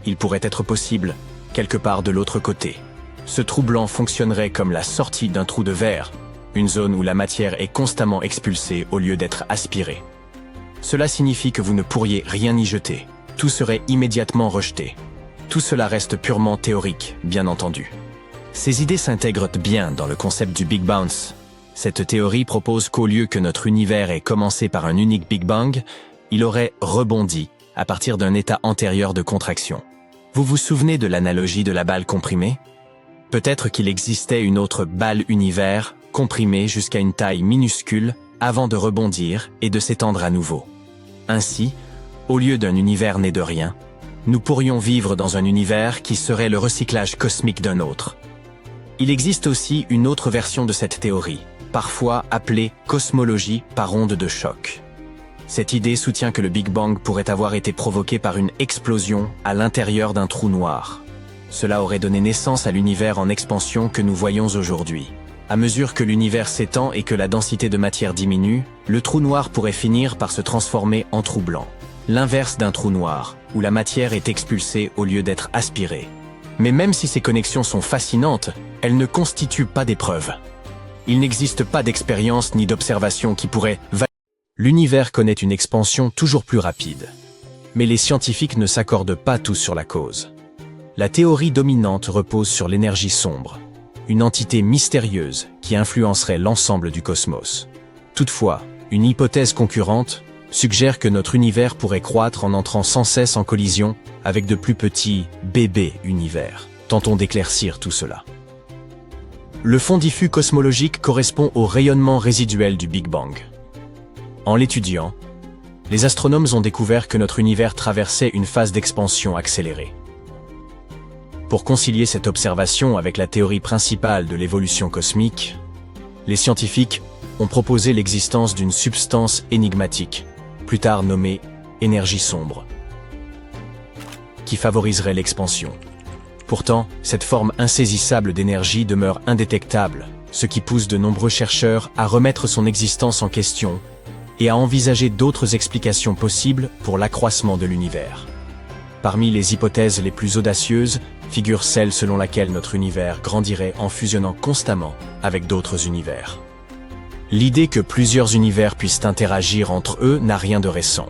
il pourrait être possible, quelque part de l'autre côté. Ce trou blanc fonctionnerait comme la sortie d'un trou de verre, une zone où la matière est constamment expulsée au lieu d'être aspirée. Cela signifie que vous ne pourriez rien y jeter. Tout serait immédiatement rejeté. Tout cela reste purement théorique, bien entendu. Ces idées s'intègrent bien dans le concept du Big Bounce. Cette théorie propose qu'au lieu que notre univers ait commencé par un unique Big Bang, il aurait rebondi à partir d'un état antérieur de contraction. Vous vous souvenez de l'analogie de la balle comprimée? Peut-être qu'il existait une autre balle univers, comprimée jusqu'à une taille minuscule, avant de rebondir et de s'étendre à nouveau. Ainsi, au lieu d'un univers né de rien, nous pourrions vivre dans un univers qui serait le recyclage cosmique d'un autre. Il existe aussi une autre version de cette théorie, parfois appelée cosmologie par onde de choc. Cette idée soutient que le Big Bang pourrait avoir été provoqué par une explosion à l'intérieur d'un trou noir. Cela aurait donné naissance à l'univers en expansion que nous voyons aujourd'hui. À mesure que l'univers s'étend et que la densité de matière diminue, le trou noir pourrait finir par se transformer en trou blanc. L'inverse d'un trou noir, où la matière est expulsée au lieu d'être aspirée. Mais même si ces connexions sont fascinantes, elles ne constituent pas des preuves. Il n'existe pas d'expérience ni d'observation qui pourrait valider. L'univers connaît une expansion toujours plus rapide. Mais les scientifiques ne s'accordent pas tous sur la cause. La théorie dominante repose sur l'énergie sombre, une entité mystérieuse qui influencerait l'ensemble du cosmos. Toutefois, une hypothèse concurrente suggère que notre univers pourrait croître en entrant sans cesse en collision avec de plus petits bébés univers. Tentons d'éclaircir tout cela. Le fond diffus cosmologique correspond au rayonnement résiduel du Big Bang. En l'étudiant, les astronomes ont découvert que notre univers traversait une phase d'expansion accélérée. Pour concilier cette observation avec la théorie principale de l'évolution cosmique, les scientifiques ont proposé l'existence d'une substance énigmatique, plus tard nommée énergie sombre, qui favoriserait l'expansion. Pourtant, cette forme insaisissable d'énergie demeure indétectable, ce qui pousse de nombreux chercheurs à remettre son existence en question et à envisager d'autres explications possibles pour l'accroissement de l'univers. Parmi les hypothèses les plus audacieuses figure celle selon laquelle notre univers grandirait en fusionnant constamment avec d'autres univers. L'idée que plusieurs univers puissent interagir entre eux n'a rien de récent.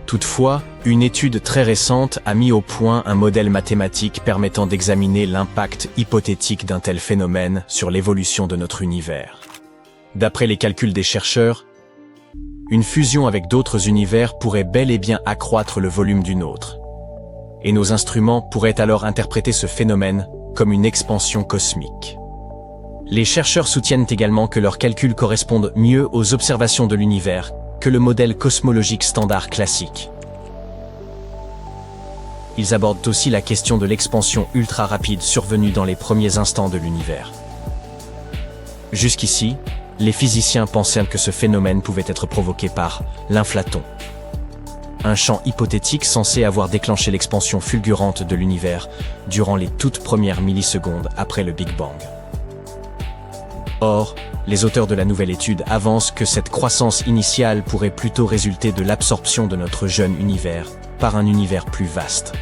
Toutefois, une étude très récente a mis au point un modèle mathématique permettant d'examiner l'impact hypothétique d'un tel phénomène sur l'évolution de notre univers. D'après les calculs des chercheurs, une fusion avec d'autres univers pourrait bel et bien accroître le volume du nôtre. Et nos instruments pourraient alors interpréter ce phénomène comme une expansion cosmique. Les chercheurs soutiennent également que leurs calculs correspondent mieux aux observations de l'univers que le modèle cosmologique standard classique. Ils abordent aussi la question de l'expansion ultra rapide survenue dans les premiers instants de l'univers. Jusqu'ici, les physiciens pensaient que ce phénomène pouvait être provoqué par l'inflaton, un champ hypothétique censé avoir déclenché l'expansion fulgurante de l'univers durant les toutes premières millisecondes après le Big Bang. Or, les auteurs de la nouvelle étude avancent que cette croissance initiale pourrait plutôt résulter de l'absorption de notre jeune univers par un univers plus vaste.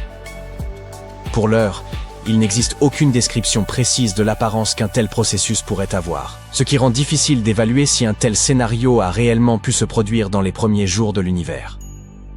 Pour l'heure, il n'existe aucune description précise de l'apparence qu'un tel processus pourrait avoir, ce qui rend difficile d'évaluer si un tel scénario a réellement pu se produire dans les premiers jours de l'univers.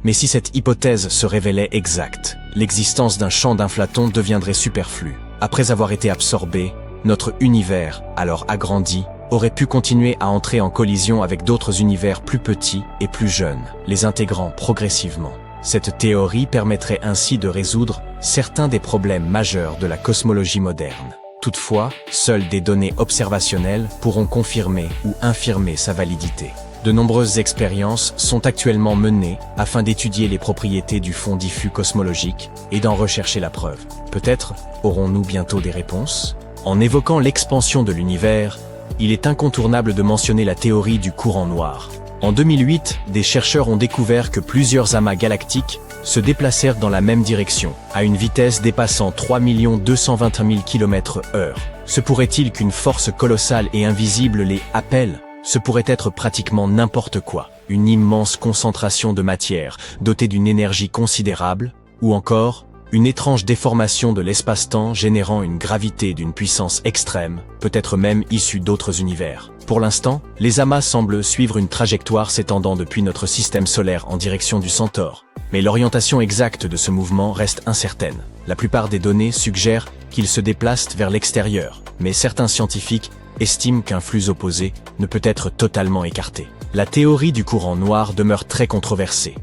Mais si cette hypothèse se révélait exacte, l'existence d'un champ d'inflaton deviendrait superflue. Après avoir été absorbé, notre univers, alors agrandi, aurait pu continuer à entrer en collision avec d'autres univers plus petits et plus jeunes, les intégrant progressivement. Cette théorie permettrait ainsi de résoudre certains des problèmes majeurs de la cosmologie moderne. Toutefois, seules des données observationnelles pourront confirmer ou infirmer sa validité. De nombreuses expériences sont actuellement menées afin d'étudier les propriétés du fond diffus cosmologique et d'en rechercher la preuve. Peut-être aurons-nous bientôt des réponses ? En évoquant l'expansion de l'univers, il est incontournable de mentionner la théorie du courant noir. En 2008, des chercheurs ont découvert que plusieurs amas galactiques se déplacèrent dans la même direction, à une vitesse dépassant 3 221 000 km/h. Se pourrait-il qu'une force colossale et invisible les appelle ? Ce pourrait être pratiquement n'importe quoi, une immense concentration de matière, dotée d'une énergie considérable, ou encore, une étrange déformation de l'espace-temps générant une gravité d'une puissance extrême, peut-être même issue d'autres univers. Pour l'instant, les amas semblent suivre une trajectoire s'étendant depuis notre système solaire en direction du Centaure. Mais l'orientation exacte de ce mouvement reste incertaine. La plupart des données suggèrent qu'ils se déplacent vers l'extérieur, mais certains scientifiques estiment qu'un flux opposé ne peut être totalement écarté. La théorie du courant noir demeure très controversée,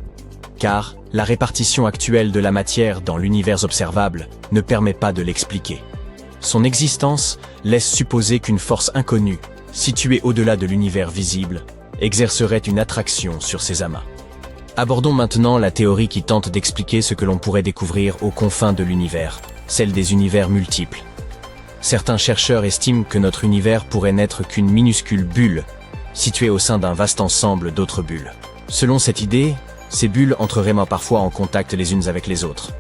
car la répartition actuelle de la matière dans l'univers observable ne permet pas de l'expliquer. Son existence laisse supposer qu'une force inconnue, située au-delà de l'univers visible, exercerait une attraction sur ces amas. Abordons maintenant la théorie qui tente d'expliquer ce que l'on pourrait découvrir aux confins de l'univers, celle des univers multiples. Certains chercheurs estiment que notre univers pourrait n'être qu'une minuscule bulle, située au sein d'un vaste ensemble d'autres bulles. Selon cette idée, ces bulles entreraient parfois en contact les unes avec les autres.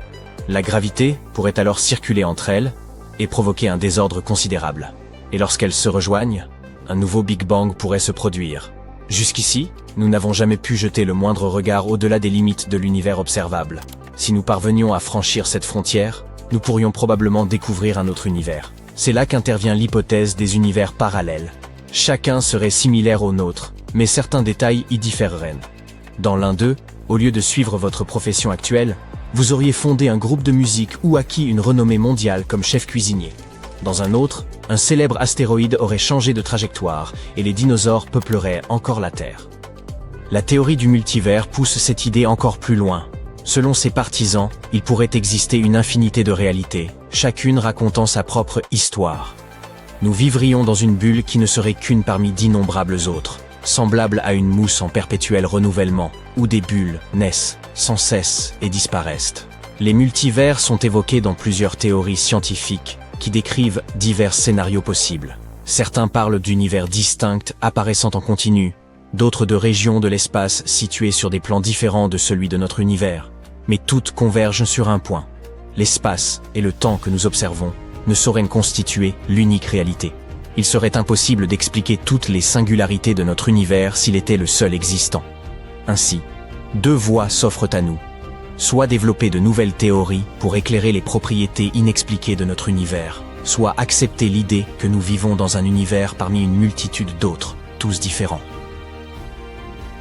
La gravité pourrait alors circuler entre elles et provoquer un désordre considérable. Et lorsqu'elles se rejoignent, un nouveau Big Bang pourrait se produire. Jusqu'ici, nous n'avons jamais pu jeter le moindre regard au-delà des limites de l'univers observable. Si nous parvenions à franchir cette frontière, nous pourrions probablement découvrir un autre univers. C'est là qu'intervient l'hypothèse des univers parallèles. Chacun serait similaire au nôtre, mais certains détails y différeraient. Dans l'un d'eux, au lieu de suivre votre profession actuelle, vous auriez fondé un groupe de musique ou acquis une renommée mondiale comme chef cuisinier. Dans un autre, un célèbre astéroïde aurait changé de trajectoire et les dinosaures peupleraient encore la Terre. La théorie du multivers pousse cette idée encore plus loin. Selon ses partisans, il pourrait exister une infinité de réalités, chacune racontant sa propre histoire. Nous vivrions dans une bulle qui ne serait qu'une parmi d'innombrables autres, semblable à une mousse en perpétuel renouvellement, où des bulles naissent sans cesse et disparaissent. Les multivers sont évoqués dans plusieurs théories scientifiques qui décrivent divers scénarios possibles. Certains parlent d'univers distincts apparaissant en continu, d'autres de régions de l'espace situées sur des plans différents de celui de notre univers. Mais toutes convergent sur un point. L'espace et le temps que nous observons ne sauraient constituer l'unique réalité. Il serait impossible d'expliquer toutes les singularités de notre univers s'il était le seul existant. Ainsi, deux voies s'offrent à nous. Soit développer de nouvelles théories pour éclairer les propriétés inexpliquées de notre univers, soit accepter l'idée que nous vivons dans un univers parmi une multitude d'autres, tous différents.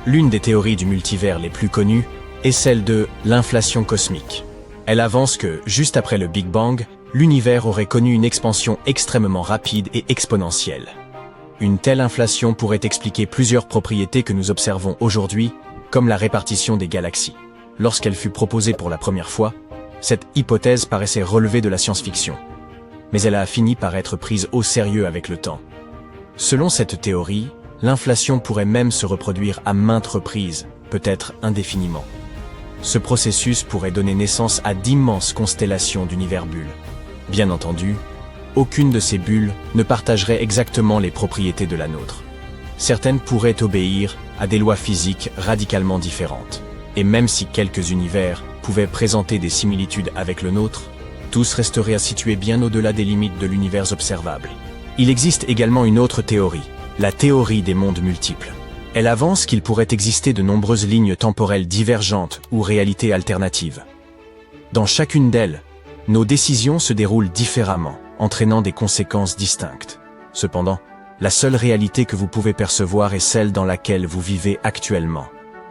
L'une des théories du multivers les plus connues est celle de l'inflation cosmique. Elle avance que, juste après le Big Bang, l'univers aurait connu une expansion extrêmement rapide et exponentielle. Une telle inflation pourrait expliquer plusieurs propriétés que nous observons aujourd'hui, comme la répartition des galaxies. Lorsqu'elle fut proposée pour la première fois, cette hypothèse paraissait relever de la science-fiction. Mais elle a fini par être prise au sérieux avec le temps. Selon cette théorie, l'inflation pourrait même se reproduire à maintes reprises, peut-être indéfiniment. Ce processus pourrait donner naissance à d'immenses constellations d'univers bulles. Bien entendu, aucune de ces bulles ne partagerait exactement les propriétés de la nôtre. Certaines pourraient obéir à des lois physiques radicalement différentes. Et même si quelques univers pouvaient présenter des similitudes avec le nôtre, tous resteraient à situer bien au-delà des limites de l'univers observable. Il existe également une autre théorie, la théorie des mondes multiples. Elle avance qu'il pourrait exister de nombreuses lignes temporelles divergentes ou réalités alternatives. Dans chacune d'elles, nos décisions se déroulent différemment, entraînant des conséquences distinctes. Cependant, la seule réalité que vous pouvez percevoir est celle dans laquelle vous vivez actuellement.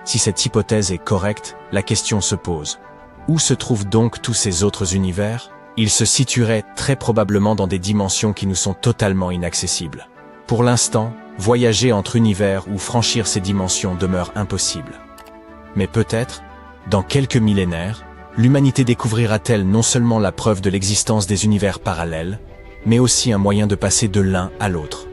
Si cette hypothèse est correcte, la question se pose. Où se trouvent donc tous ces autres univers? Ils se situeraient très probablement dans des dimensions qui nous sont totalement inaccessibles. Pour l'instant, voyager entre univers ou franchir ces dimensions demeure impossible. Mais peut-être, dans quelques millénaires, l'humanité découvrira-t-elle non seulement la preuve de l'existence des univers parallèles, mais aussi un moyen de passer de l'un à l'autre.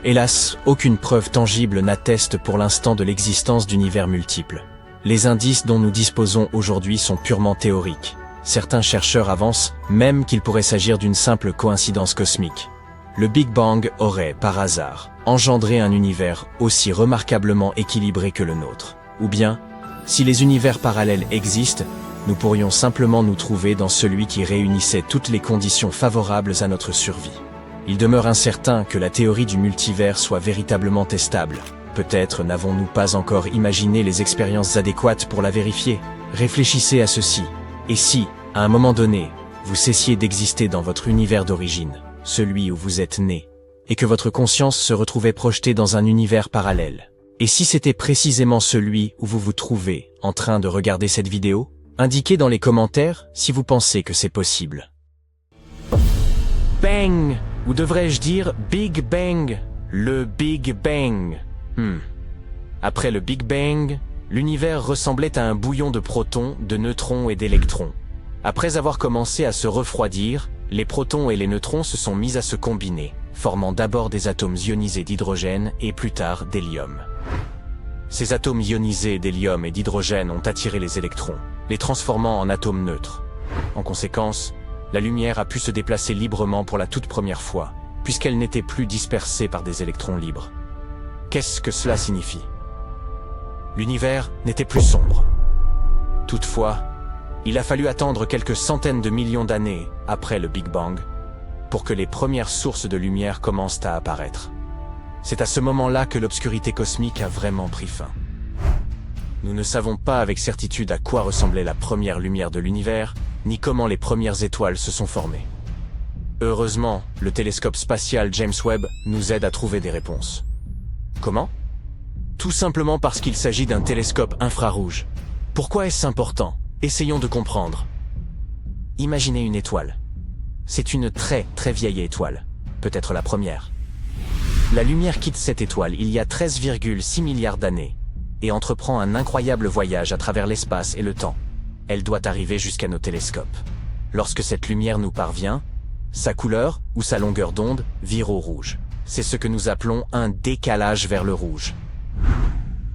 Hélas, aucune preuve tangible n'atteste pour l'instant de l'existence d'univers multiples. Les indices dont nous disposons aujourd'hui sont purement théoriques. Certains chercheurs avancent même qu'il pourrait s'agir d'une simple coïncidence cosmique. Le Big Bang aurait, par hasard, engendré un univers aussi remarquablement équilibré que le nôtre. Ou bien, si les univers parallèles existent, nous pourrions simplement nous trouver dans celui qui réunissait toutes les conditions favorables à notre survie. Il demeure incertain que la théorie du multivers soit véritablement testable. Peut-être n'avons-nous pas encore imaginé les expériences adéquates pour la vérifier. Réfléchissez à ceci. Et si, à un moment donné, vous cessiez d'exister dans votre univers d'origine, celui où vous êtes né, et que votre conscience se retrouvait projetée dans un univers parallèle? Et si c'était précisément celui où vous vous trouvez en train de regarder cette vidéo? Indiquez dans les commentaires si vous pensez que c'est possible. Bang! Ou devrais-je dire Big Bang? Le Big Bang. Après le Big Bang, l'univers ressemblait à un bouillon de protons, de neutrons et d'électrons. Après avoir commencé à se refroidir, les protons et les neutrons se sont mis à se combiner, formant d'abord des atomes ionisés d'hydrogène et plus tard d'hélium. Ces atomes ionisés d'hélium et d'hydrogène ont attiré les électrons, les transformant en atomes neutres. En conséquence, la lumière a pu se déplacer librement pour la toute première fois, puisqu'elle n'était plus dispersée par des électrons libres. Qu'est-ce que cela signifie? L'univers n'était plus sombre. Toutefois, il a fallu attendre quelques centaines de millions d'années après le Big Bang pour que les premières sources de lumière commencent à apparaître. C'est à ce moment-là que l'obscurité cosmique a vraiment pris fin. Nous ne savons pas avec certitude à quoi ressemblait la première lumière de l'univers, ni comment les premières étoiles se sont formées. Heureusement, le télescope spatial James Webb nous aide à trouver des réponses. Comment? Tout simplement parce qu'il s'agit d'un télescope infrarouge. Pourquoi est-ce important? Essayons de comprendre. Imaginez une étoile. C'est une très vieille étoile, peut-être la première. La lumière quitte cette étoile il y a 13,6 milliards d'années et entreprend un incroyable voyage à travers l'espace et le temps. Elle doit arriver jusqu'à nos télescopes. Lorsque cette lumière nous parvient, sa couleur ou sa longueur d'onde vire au rouge. C'est ce que nous appelons un décalage vers le rouge.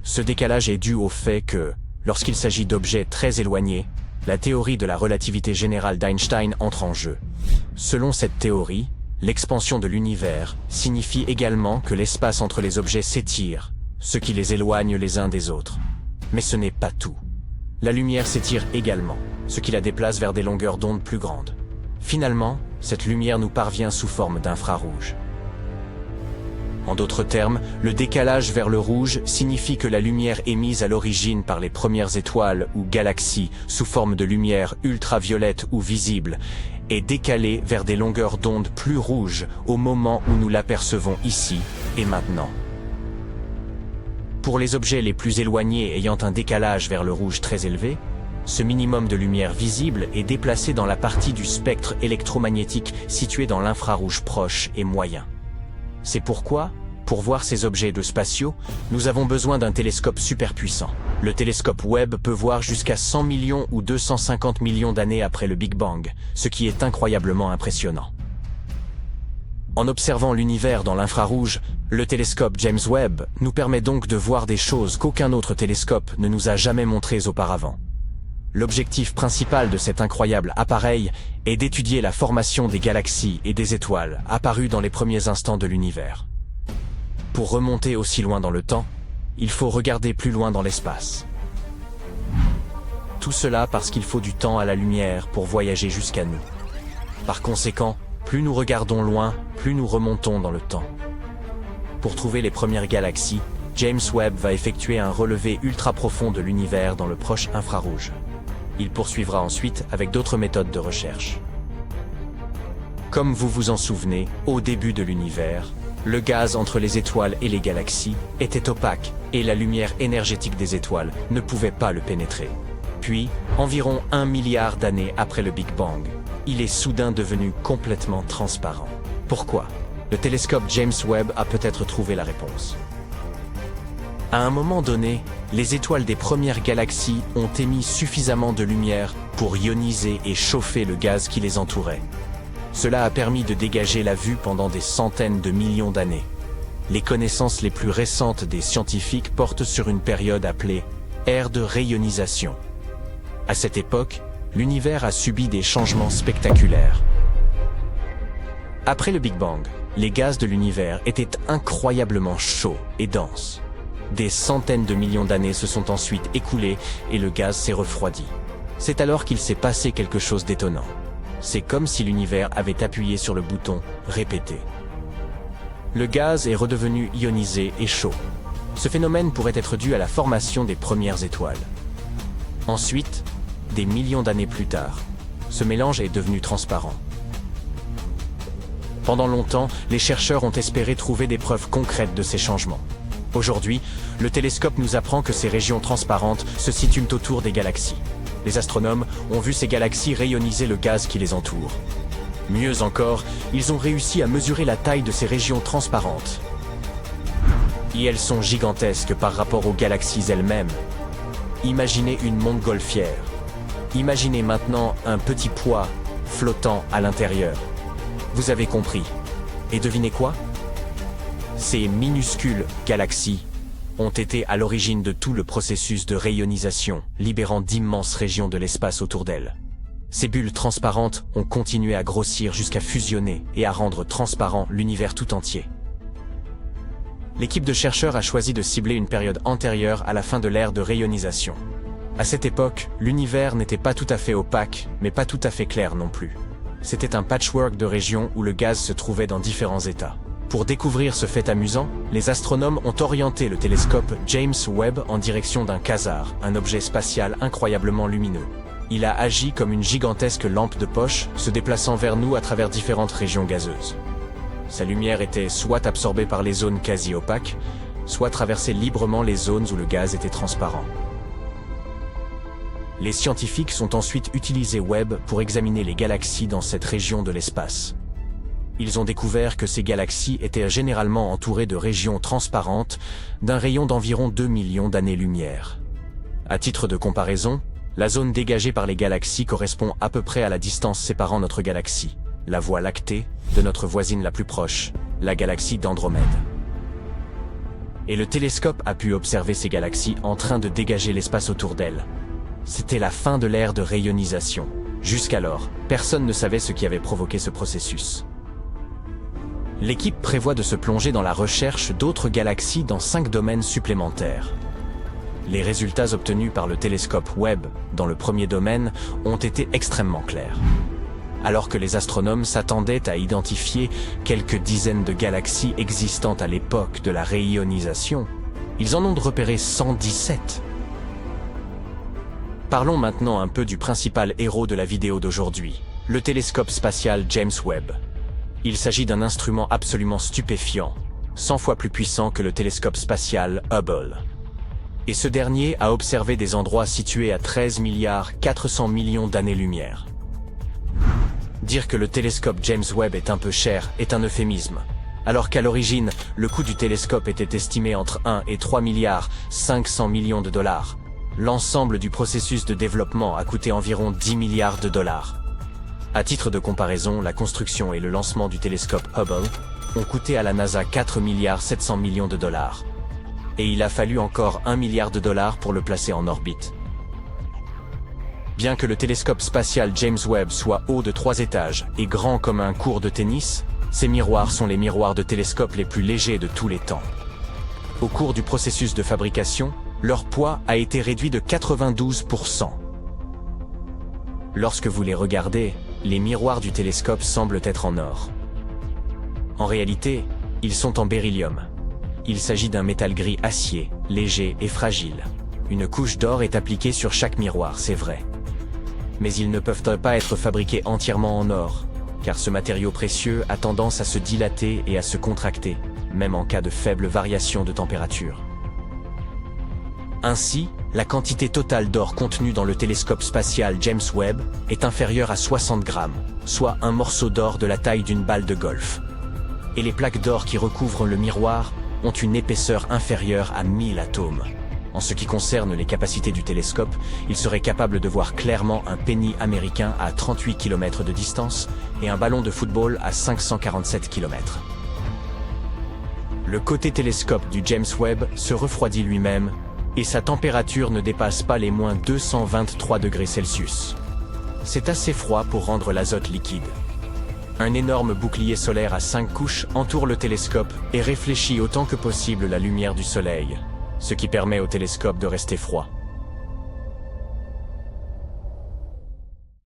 Ce décalage est dû au fait que, lorsqu'il s'agit d'objets très éloignés, la théorie de la relativité générale d'Einstein entre en jeu. Selon cette théorie, l'expansion de l'univers signifie également que l'espace entre les objets s'étire, ce qui les éloigne les uns des autres. Mais ce n'est pas tout. La lumière s'étire également, ce qui la déplace vers des longueurs d'onde plus grandes. Finalement, cette lumière nous parvient sous forme d'infrarouge. En d'autres termes, le décalage vers le rouge signifie que la lumière émise à l'origine par les premières étoiles ou galaxies sous forme de lumière ultraviolette ou visible est décalée vers des longueurs d'onde plus rouges au moment où nous l'apercevons ici et maintenant. Pour les objets les plus éloignés ayant un décalage vers le rouge très élevé, ce minimum de lumière visible est déplacé dans la partie du spectre électromagnétique située dans l'infrarouge proche et moyen. C'est pourquoi, pour voir ces objets de spatiaux, nous avons besoin d'un télescope super puissant. Le télescope Webb peut voir jusqu'à 100 millions ou 250 millions d'années après le Big Bang, ce qui est incroyablement impressionnant. En observant l'univers dans l'infrarouge, le télescope James Webb nous permet donc de voir des choses qu'aucun autre télescope ne nous a jamais montrées auparavant. L'objectif principal de cet incroyable appareil est d'étudier la formation des galaxies et des étoiles apparues dans les premiers instants de l'univers. Pour remonter aussi loin dans le temps, il faut regarder plus loin dans l'espace. Tout cela parce qu'il faut du temps à la lumière pour voyager jusqu'à nous. Par conséquent, plus nous regardons loin, plus nous remontons dans le temps. Pour trouver les premières galaxies, James Webb va effectuer un relevé ultra profond de l'univers dans le proche infrarouge. Il poursuivra ensuite avec d'autres méthodes de recherche. Comme vous vous en souvenez, au début de l'univers, le gaz entre les étoiles et les galaxies était opaque et la lumière énergétique des étoiles ne pouvait pas le pénétrer. Puis, environ 1 milliard d'années après le Big Bang, il est soudain devenu complètement transparent. Pourquoi? Le télescope James Webb a peut-être trouvé la réponse. À un moment donné, les étoiles des premières galaxies ont émis suffisamment de lumière pour ioniser et chauffer le gaz qui les entourait. Cela a permis de dégager la vue pendant des centaines de millions d'années. Les connaissances les plus récentes des scientifiques portent sur une période appelée ère de rayonisation. À cette époque, l'univers a subi des changements spectaculaires. Après le Big Bang, les gaz de l'univers étaient incroyablement chauds et denses. Des centaines de millions d'années se sont ensuite écoulées et le gaz s'est refroidi. C'est alors qu'il s'est passé quelque chose d'étonnant. C'est comme si l'univers avait appuyé sur le bouton « Répéter ». Le gaz est redevenu ionisé et chaud. Ce phénomène pourrait être dû à la formation des premières étoiles. Ensuite, des millions d'années plus tard, ce mélange est devenu transparent. Pendant longtemps, les chercheurs ont espéré trouver des preuves concrètes de ces changements. Aujourd'hui, le télescope nous apprend que ces régions transparentes se situent autour des galaxies. Les astronomes ont vu ces galaxies rayoniser le gaz qui les entoure. Mieux encore, ils ont réussi à mesurer la taille de ces régions transparentes. Et elles sont gigantesques par rapport aux galaxies elles-mêmes. Imaginez une montgolfière. Imaginez maintenant un petit poids flottant à l'intérieur. Vous avez compris. Et devinez quoi? Ces minuscules galaxies ont été à l'origine de tout le processus de rayonisation, libérant d'immenses régions de l'espace autour d'elles. Ces bulles transparentes ont continué à grossir jusqu'à fusionner et à rendre transparent l'univers tout entier. L'équipe de chercheurs a choisi de cibler une période antérieure à la fin de l'ère de rayonisation. À cette époque, l'univers n'était pas tout à fait opaque, mais pas tout à fait clair non plus. C'était un patchwork de régions où le gaz se trouvait dans différents états. Pour découvrir ce fait amusant, les astronomes ont orienté le télescope James Webb en direction d'un quasar, un objet spatial incroyablement lumineux. Il a agi comme une gigantesque lampe de poche, se déplaçant vers nous à travers différentes régions gazeuses. Sa lumière était soit absorbée par les zones quasi opaques, soit traversait librement les zones où le gaz était transparent. Les scientifiques sont ensuite utilisé Webb pour examiner les galaxies dans cette région de l'espace. Ils ont découvert que ces galaxies étaient généralement entourées de régions transparentes d'un rayon d'environ 2 millions d'années-lumière. À titre de comparaison, la zone dégagée par les galaxies correspond à peu près à la distance séparant notre galaxie, la Voie lactée, de notre voisine la plus proche, la galaxie d'Andromède. Et le télescope a pu observer ces galaxies en train de dégager l'espace autour d'elles. C'était la fin de l'ère de rayonisation. Jusqu'alors, personne ne savait ce qui avait provoqué ce processus. L'équipe prévoit de se plonger dans la recherche d'autres galaxies dans 5 domaines supplémentaires. Les résultats obtenus par le télescope Webb, dans le premier domaine, ont été extrêmement clairs. Alors que les astronomes s'attendaient à identifier quelques dizaines de galaxies existantes à l'époque de la rayonisation, ils en ont repéré 117. Parlons maintenant un peu du principal héros de la vidéo d'aujourd'hui, le télescope spatial James Webb. Il s'agit d'un instrument absolument stupéfiant, 100 fois plus puissant que le télescope spatial Hubble. Et ce dernier a observé des endroits situés à 13,4 milliards d'années-lumière. Dire que le télescope James Webb est un peu cher est un euphémisme, alors qu'à l'origine, le coût du télescope était estimé entre 1 et 3,5 milliards de dollars. L'ensemble du processus de développement a coûté environ 10 milliards de dollars. À titre de comparaison, la construction et le lancement du télescope Hubble ont coûté à la NASA 4,7 milliards de dollars. Et il a fallu encore 1 milliard de dollars pour le placer en orbite. Bien que le télescope spatial James Webb soit haut de 3 étages et grand comme un court de tennis, ces miroirs sont les miroirs de télescope les plus légers de tous les temps. Au cours du processus de fabrication, leur poids a été réduit de 92%. Lorsque vous les regardez, les miroirs du télescope semblent être en or. En réalité, ils sont en beryllium. Il s'agit d'un métal gris acier, léger et fragile. Une couche d'or est appliquée sur chaque miroir, c'est vrai. Mais ils ne peuvent pas être fabriqués entièrement en or, car ce matériau précieux a tendance à se dilater et à se contracter, même en cas de faible variation de température. Ainsi, la quantité totale d'or contenue dans le télescope spatial James Webb est inférieure à 60 grammes, soit un morceau d'or de la taille d'une balle de golf. Et les plaques d'or qui recouvrent le miroir ont une épaisseur inférieure à 1000 atomes. En ce qui concerne les capacités du télescope, il serait capable de voir clairement un penny américain à 38 km de distance et un ballon de football à 547 km. Le côté télescope du James Webb se refroidit lui-même et sa température ne dépasse pas les moins 223 degrés Celsius. C'est assez froid pour rendre l'azote liquide. Un énorme bouclier solaire à 5 couches entoure le télescope et réfléchit autant que possible la lumière du soleil, ce qui permet au télescope de rester froid.